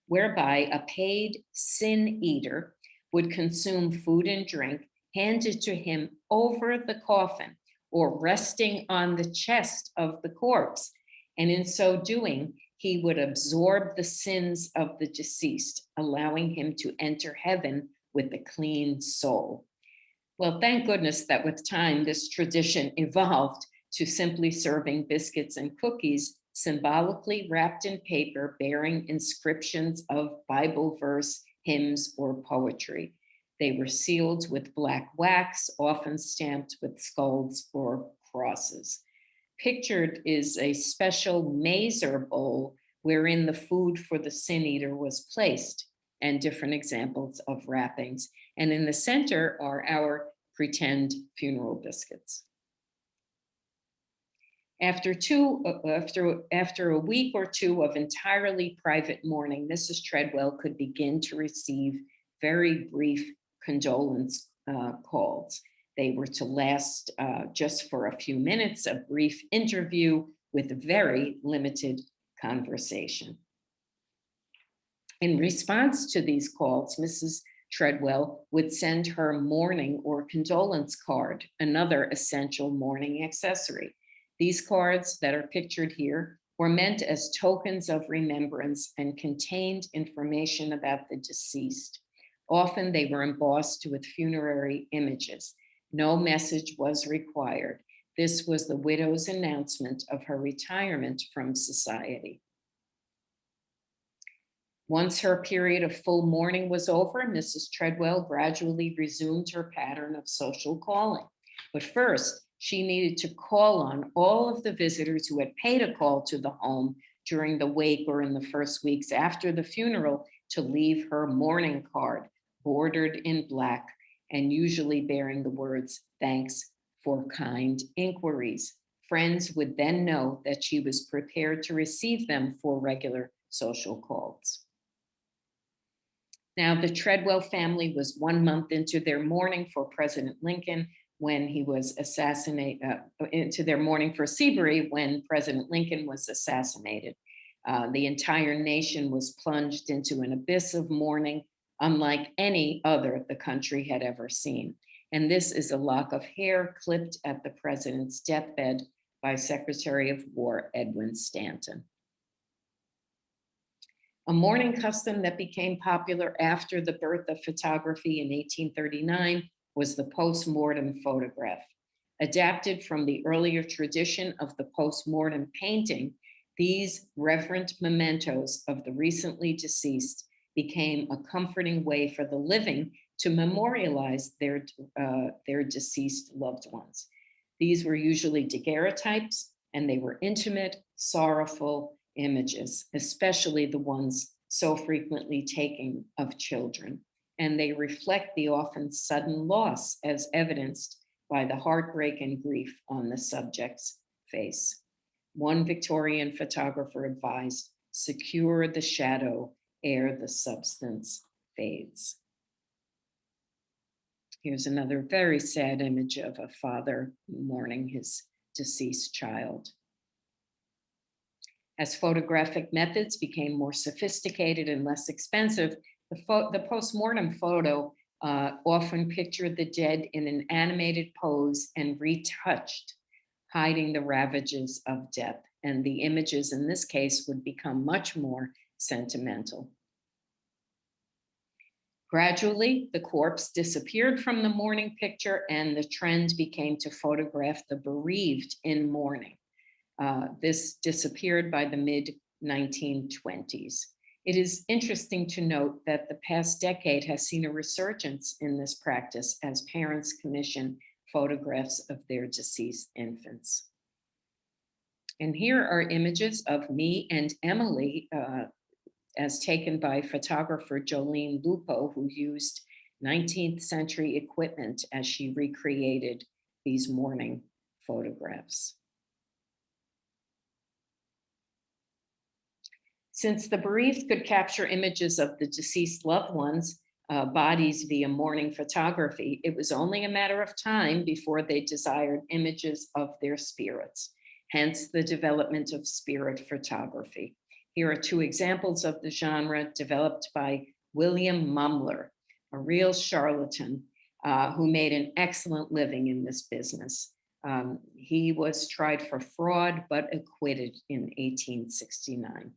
whereby a paid sin eater would consume food and drink handed to him over the coffin or resting on the chest of the corpse. And in so doing, he would absorb the sins of the deceased, allowing him to enter heaven with a clean soul. Well, thank goodness that with time, this tradition evolved to simply serving biscuits and cookies symbolically wrapped in paper bearing inscriptions of Bible verse, hymns, or poetry. They were sealed with black wax, often stamped with skulls or crosses. Pictured is a special mazer bowl wherein the food for the sin eater was placed, and different examples of wrappings. And in the center are our pretend funeral biscuits. After a week or 2 of entirely private mourning, Mrs. Tredwell could begin to receive very brief condolence calls. They were to last just for a few minutes, a brief interview with very limited conversation. In response to these calls, Mrs. Tredwell would send her mourning or condolence card, another essential mourning accessory. These cards that are pictured here were meant as tokens of remembrance and contained information about the deceased. Often they were embossed with funerary images. No message was required. This was the widow's announcement of her retirement from society. Once her period of full mourning was over, Mrs. Tredwell gradually resumed her pattern of social calling. But first, she needed to call on all of the visitors who had paid a call to the home during the wake or in the first weeks after the funeral to leave her mourning card, bordered in black and usually bearing the words, "Thanks for kind inquiries." Friends would then know that she was prepared to receive them for regular social calls. Now, the Tredwell family was 1 month into their mourning for President Lincoln when he was assassinated, into their mourning for Seabury when President Lincoln was assassinated. The entire nation was plunged into an abyss of mourning, unlike any other the country had ever seen. And this is a lock of hair clipped at the president's deathbed by Secretary of War Edwin Stanton. A mourning custom that became popular after the birth of photography in 1839 was the post-mortem photograph. Adapted from the earlier tradition of the post-mortem painting, these reverent mementos of the recently deceased became a comforting way for the living to memorialize their deceased loved ones. These were usually daguerreotypes, and they were intimate, sorrowful images, especially the ones so frequently taken of children. And they reflect the often sudden loss as evidenced by the heartbreak and grief on the subject's face. One Victorian photographer advised, "Secure the shadow ere the substance fades. Here's another very sad image of a father mourning his deceased child. As photographic methods became more sophisticated and less expensive, the post-mortem photo often pictured the dead in an animated pose and retouched, hiding the ravages of death. And the images in this case would become much more sentimental. Gradually, the corpse disappeared from the mourning picture, and the trend became to photograph the bereaved in mourning. This disappeared by the mid-1920s. It is interesting to note that the past decade has seen a resurgence in this practice as parents commission photographs of their deceased infants. And here are images of me and Emily as taken by photographer Jolene Lupo, who used 19th century equipment as she recreated these mourning photographs. Since the bereaved could capture images of the deceased loved ones' bodies via mourning photography, it was only a matter of time before they desired images of their spirits, hence the development of spirit photography. Here are two examples of the genre developed by William Mumler, a real charlatan who made an excellent living in this business. He was tried for fraud, but acquitted in 1869.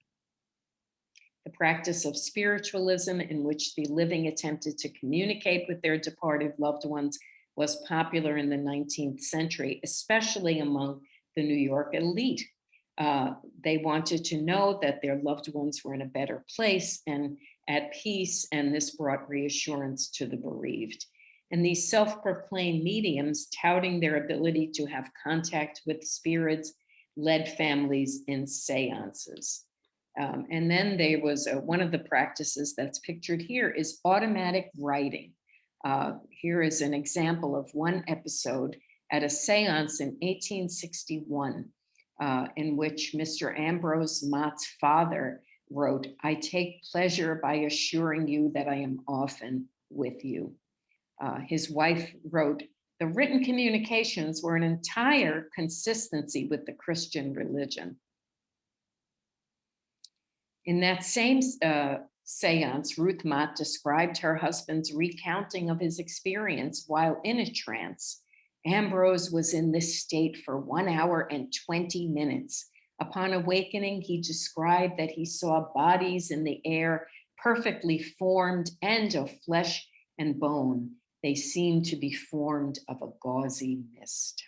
The practice of spiritualism, in which the living attempted to communicate with their departed loved ones, was popular in the 19th century, especially among the New York elite. They wanted to know that their loved ones were in a better place and at peace, and this brought reassurance to the bereaved. And these self-proclaimed mediums, touting their ability to have contact with spirits, led families in seances. And then there was one of the practices that's pictured here is automatic writing. Here is an example of one episode at a seance in 1861, in which Mr. Ambrose Mott's father wrote, "I take pleasure by assuring you that I am often with you." His wife wrote, "The written communications were an entire consistency with the Christian religion." In that same seance, Ruth Mott described her husband's recounting of his experience while in a trance. Ambrose was in this state for 1 hour and 20 minutes. Upon awakening, he described that he saw bodies in the air, perfectly formed and of flesh and bone. They seemed to be formed of a gauzy mist.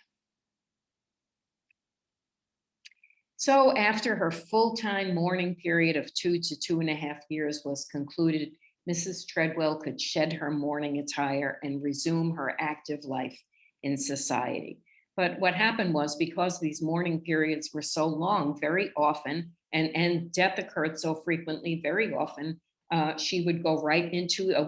So after her full-time mourning period of 2 to 2.5 years was concluded, Mrs. Tredwell could shed her mourning attire and resume her active life in society. But what happened was, because these mourning periods were so long, very often, and death occurred so frequently, very often, a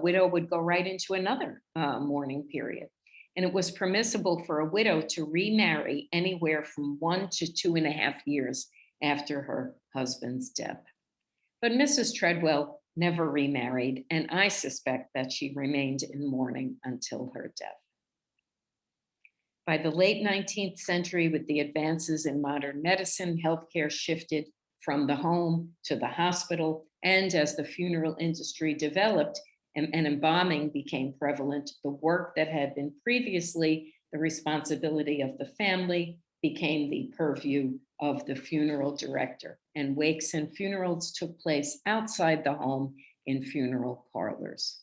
widow would go right into another mourning period. And it was permissible for a widow to remarry anywhere from 1 to 2.5 years after her husband's death. But Mrs. Tredwell never remarried, and I suspect that she remained in mourning until her death. By the late 19th century, with the advances in modern medicine, healthcare shifted from the home to the hospital, and as the funeral industry developed, and embalming became prevalent, the work that had been previously the responsibility of the family became the purview of the funeral director, and wakes and funerals took place outside the home in funeral parlors.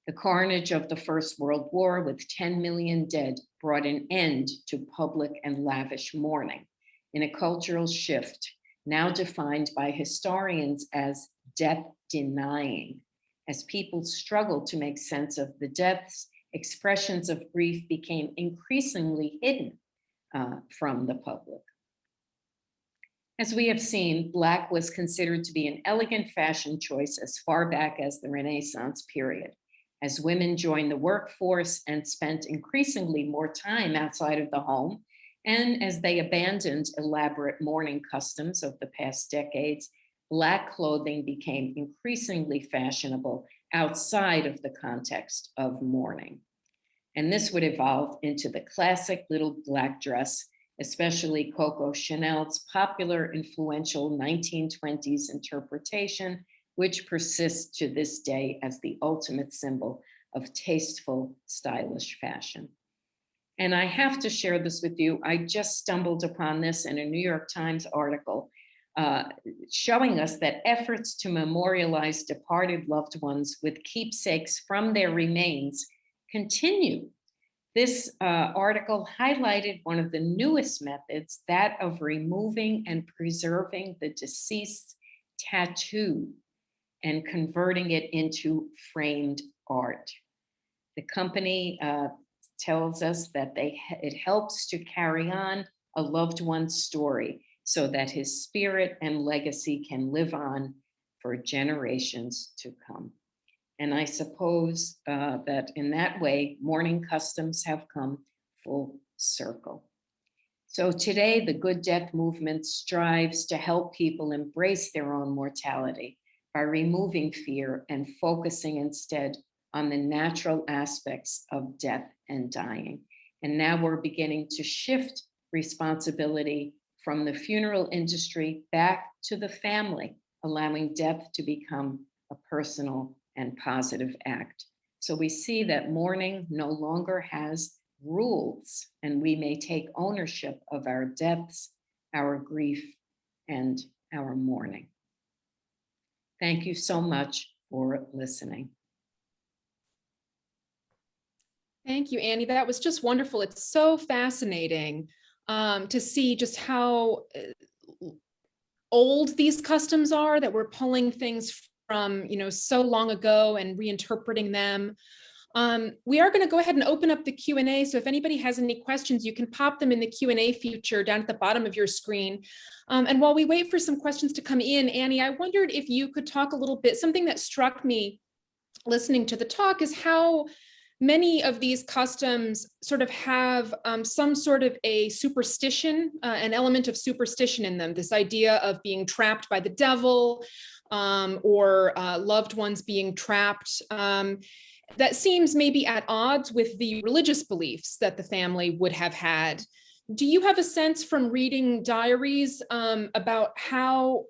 The carnage of the First World War, with 10 million dead, brought an end to public and lavish mourning in a cultural shift now defined by historians as death denying. As people struggled to make sense of the deaths, expressions of grief became increasingly hidden from the public. As we have seen, Black was considered to be an elegant fashion choice as far back as the Renaissance period. As women joined the workforce and spent increasingly more time outside of the home, and as they abandoned elaborate mourning customs of the past decades, Black clothing became increasingly fashionable outside of the context of mourning. And this would evolve into the classic little black dress, especially Coco Chanel's popular, influential 1920s interpretation, which persists to this day as the ultimate symbol of tasteful, stylish fashion. And I have to share this with you. I just stumbled upon this in a New York Times article showing us that efforts to memorialize departed loved ones with keepsakes from their remains continue. This article highlighted one of the newest methods, that of removing and preserving the deceased's tattoo and converting it into framed art. The company tells us that it helps to carry on a loved one's story so that his spirit and legacy can live on for generations to come. And I suppose that in that way, mourning customs have come full circle. So today, the Good Death movement strives to help people embrace their own mortality by removing fear and focusing instead on the natural aspects of death and dying. And now we're beginning to shift responsibility from the funeral industry back to the family, allowing death to become a personal and positive act. So we see that mourning no longer has rules, and we may take ownership of our deaths, our grief, and our mourning. Thank you so much for listening. Thank you, Annie. That was just wonderful. It's so fascinating to see just how old these customs are, that we're pulling things from, so long ago and reinterpreting them. We are going to go ahead and open up the Q&A. So if anybody has any questions, you can pop them in the Q&A feature down at the bottom of your screen. And while we wait for some questions to come in, Annie, I wondered if you could talk a little bit. Something that struck me listening to the talk is how many of these customs sort of have some sort of a superstition, an element of superstition in them, this idea of being trapped by the devil, or loved ones being trapped. That seems maybe at odds with the religious beliefs that the family would have had. Do you have a sense from reading diaries about how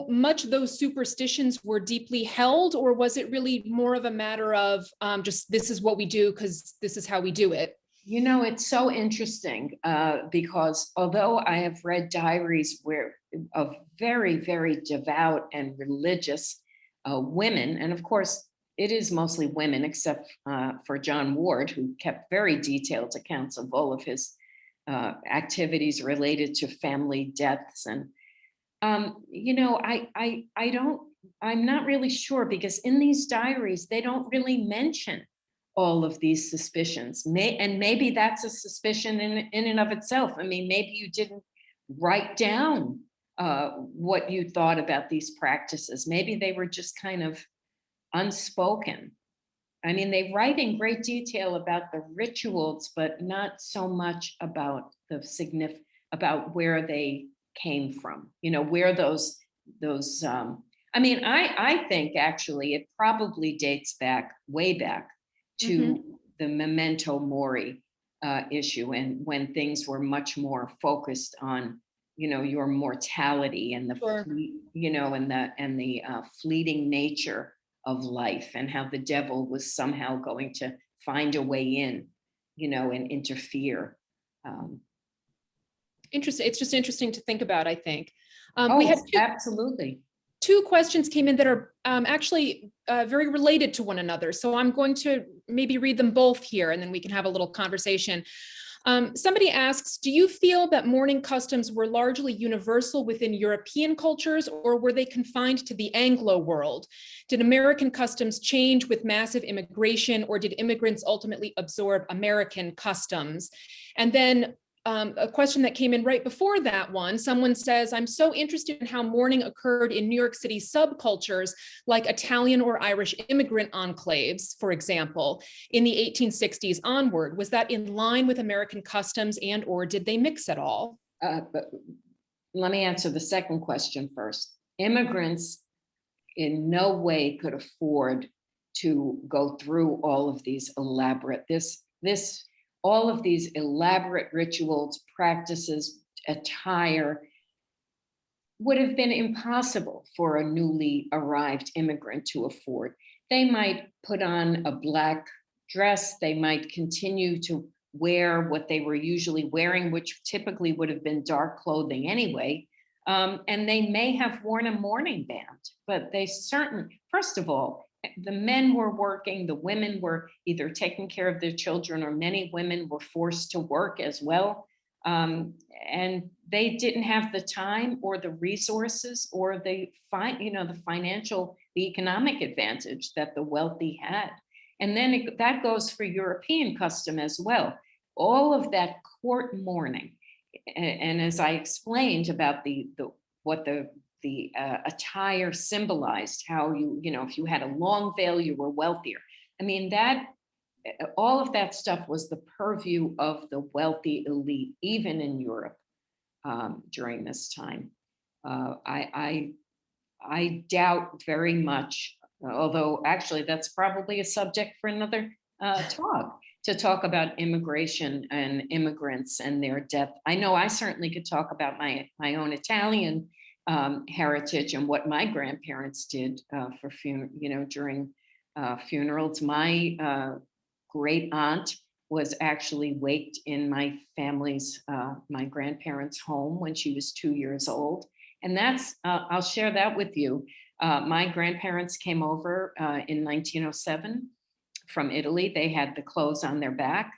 much those superstitions were deeply held, or was it really more of a matter of just this is what we do because this is how we do it? It's so interesting because although I have read diaries of very, very devout and religious women, and of course it is mostly women, except for John Ward, who kept very detailed accounts of all of his activities related to family deaths. And I'm not really sure, because in these diaries they don't really mention all of these suspicions. And maybe that's a suspicion in and of itself. I mean, maybe you didn't write down what you thought about these practices. Maybe they were just kind of unspoken. I mean, they write in great detail about the rituals, but not so much about about where they came from, where those I think actually it probably dates way back to the memento mori issue, and when things were much more focused on your mortality and the fleeting nature of life, and how the devil was somehow going to find a way in and interfere. Interesting. It's just interesting to think about, I think. We had absolutely. Two questions came in that are actually very related to one another. So I'm going to maybe read them both here, and then we can have a little conversation. Somebody asks, do you feel that mourning customs were largely universal within European cultures, or were they confined to the Anglo world? Did American customs change with massive immigration, or did immigrants ultimately absorb American customs? And then a question that came in right before that one, someone says, I'm so interested in how mourning occurred in New York City subcultures like Italian or Irish immigrant enclaves, for example, in the 1860s onward. Was that in line with American customs, or did they mix at all? But let me answer the second question first. immigrants in no way could afford to go through all of these elaborate, all of these elaborate rituals, practices, attire would have been impossible for a newly arrived immigrant to afford. They might put on a black dress, they might continue to wear what they were usually wearing, which typically would have been dark clothing anyway. And they may have worn a mourning band, but they certainly, first of all, the men were working, the women were either taking care of their children, or many women were forced to work as well. And they didn't have the time or the resources or the financial, the economic advantage that the wealthy had. And then that goes for European custom as well. All of that court mourning, and as I explained about what the attire symbolized, how if you had a long veil, you were wealthier. I mean, that all of that stuff was the purview of the wealthy elite, even in Europe during this time. I doubt very much, although actually that's probably a subject for another talk, to talk about immigration and immigrants and their death. I know I certainly could talk about my own Italian heritage and what my grandparents did for during funerals. My great aunt was actually waked in my family's, my grandparents' home when she was 2 years old. And that's, I'll share that with you. My grandparents came over in 1907 from Italy. They had the clothes on their back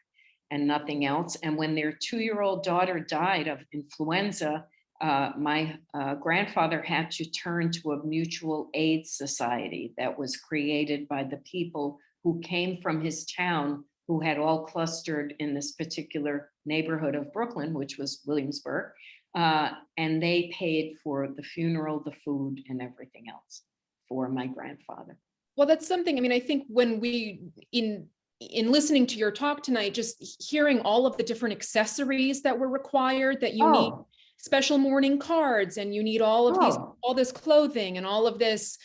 and nothing else. And when their 2-year-old daughter died of influenza, my grandfather had to turn to a mutual aid society that was created by the people who came from his town, who had all clustered in this particular neighborhood of Brooklyn, which was Williamsburg. And they paid for the funeral, the food, and everything else for my grandfather. Well, that's something, I mean, I think when in listening to your talk tonight, just hearing all of the different accessories that were required, that you need special mourning cards, and you need all of all this clothing and all of this,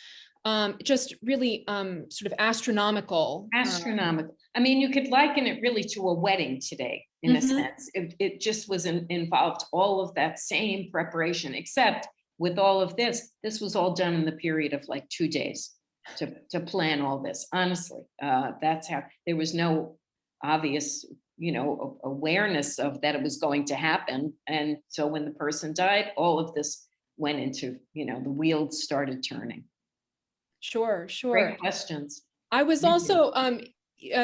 just really sort of astronomical. Astronomical. I mean, you could liken it really to a wedding today, in a sense. It just was involved all of that same preparation, except with all of this was all done in the period of like 2 days to plan all this. Honestly, that's how, there was no obvious, awareness of that it was going to happen. And so when the person died, all of this went into, the wheels started turning. Sure. Great questions. I was also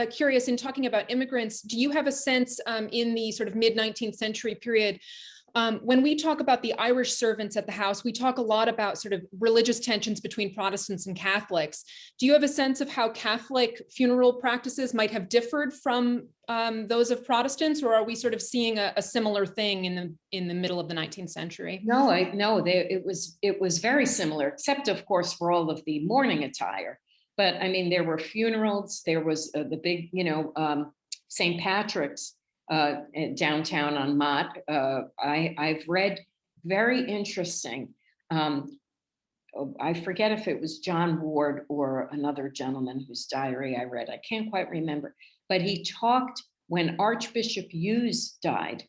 curious, in talking about immigrants, do you have a sense in the sort of mid-19th century period, when we talk about the Irish servants at the house, we talk a lot about sort of religious tensions between Protestants and Catholics. Do you have a sense of how Catholic funeral practices might have differed from those of Protestants, or are we sort of seeing a similar thing in the middle of the 19th century? No, it was very similar, except of course for all of the mourning attire. But I mean, there were funerals. There was the big, St. Patrick's downtown on Mott. I've read very interesting. I forget if it was John Ward or another gentleman whose diary I read. I can't quite remember. But he talked when Archbishop Hughes died.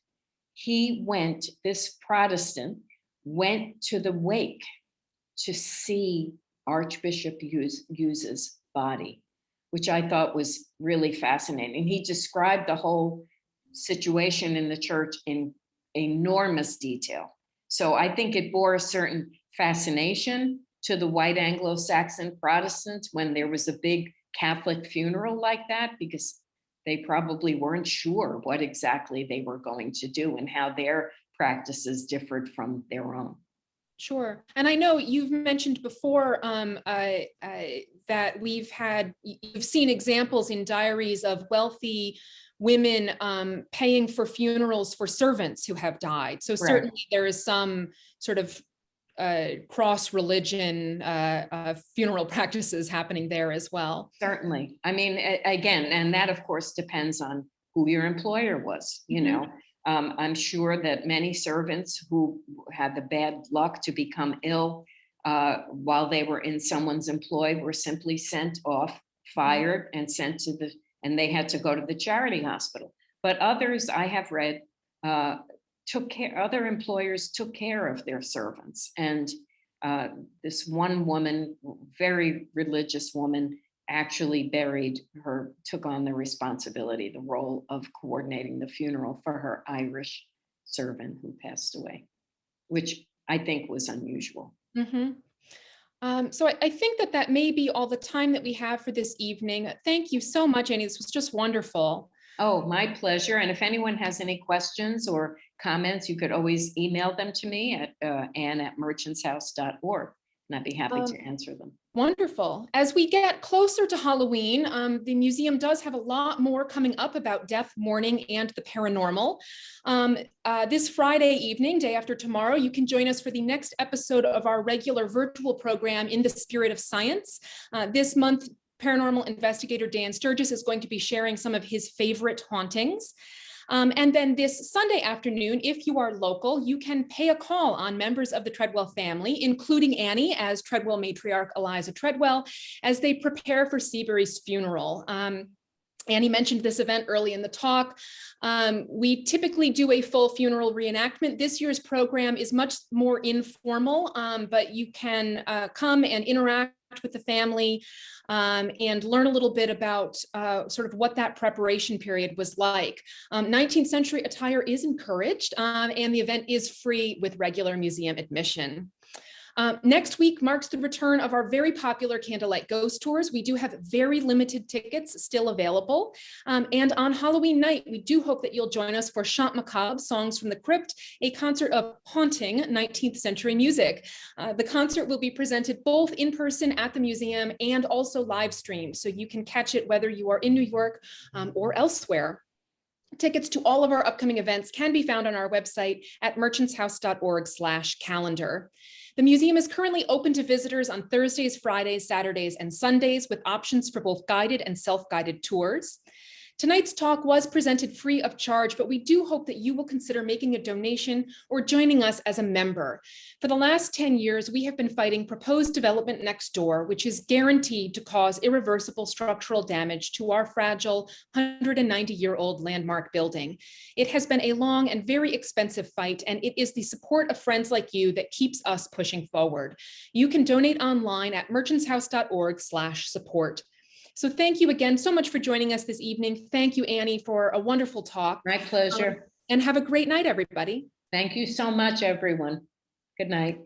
This Protestant went to the wake to see Archbishop Hughes's body, which I thought was really fascinating. He described the whole situation in the church in enormous detail. So I think it bore a certain fascination to the white Anglo-Saxon Protestants when there was a big Catholic funeral like that, because they probably weren't sure what exactly they were going to do and how their practices differed from their own. Sure. And I know you've mentioned before that you've seen examples in diaries of wealthy women paying for funerals for servants who have died. So certainly there is some sort of cross-religion funeral practices happening there as well. Certainly. I mean, again, and that of course depends on who your employer was, I'm sure that many servants who had the bad luck to become ill while they were in someone's employ were simply sent off, fired, and sent to and they had to go to the charity hospital. But others I have read other employers took care of their servants. And this one woman, very religious woman, actually took on the responsibility, the role of coordinating the funeral for her Irish servant who passed away, which I think was unusual. Mm-hmm. So I think that may be all the time that we have for this evening. Thank you so much, Annie. This was just wonderful. Oh, my pleasure. And if anyone has any questions or comments, you could always email them to me at ann@merchantshouse.org, and I'd be happy to answer them. Wonderful. As we get closer to Halloween, the museum does have a lot more coming up about death, mourning, and the paranormal. This Friday evening, day after tomorrow, you can join us for the next episode of our regular virtual program, In the Spirit of Science. This month, paranormal investigator Dan Sturgis is going to be sharing some of his favorite hauntings. And then this Sunday afternoon, if you are local, you can pay a call on members of the Tredwell family, including Annie as Tredwell matriarch Eliza Tredwell, as they prepare for Seabury's funeral. Annie mentioned this event early in the talk. We typically do a full funeral reenactment. This year's program is much more informal, but you can come and interact with the family and learn a little bit about sort of what that preparation period was like. 19th century attire is encouraged, and the event is free with regular museum admission. Next week marks the return of our very popular candlelight ghost tours. We do have very limited tickets still available. And on Halloween night, we do hope that you'll join us for Chant Macabre, Songs from the Crypt, a concert of haunting 19th century music. The concert will be presented both in person at the museum and also live streamed, so you can catch it whether you are in New York or elsewhere. Tickets to all of our upcoming events can be found on our website at merchantshouse.org/calendar. The museum is currently open to visitors on Thursdays, Fridays, Saturdays, and Sundays with options for both guided and self-guided tours. Tonight's talk was presented free of charge, but we do hope that you will consider making a donation or joining us as a member. For the last 10 years, we have been fighting proposed development next door, which is guaranteed to cause irreversible structural damage to our fragile 190-year-old landmark building. It has been a long and very expensive fight, and it is the support of friends like you that keeps us pushing forward. You can donate online at merchantshouse.org/support. So thank you again so much for joining us this evening. Thank you, Annie, for a wonderful talk. My pleasure. And have a great night, everybody. Thank you so much, everyone. Good night.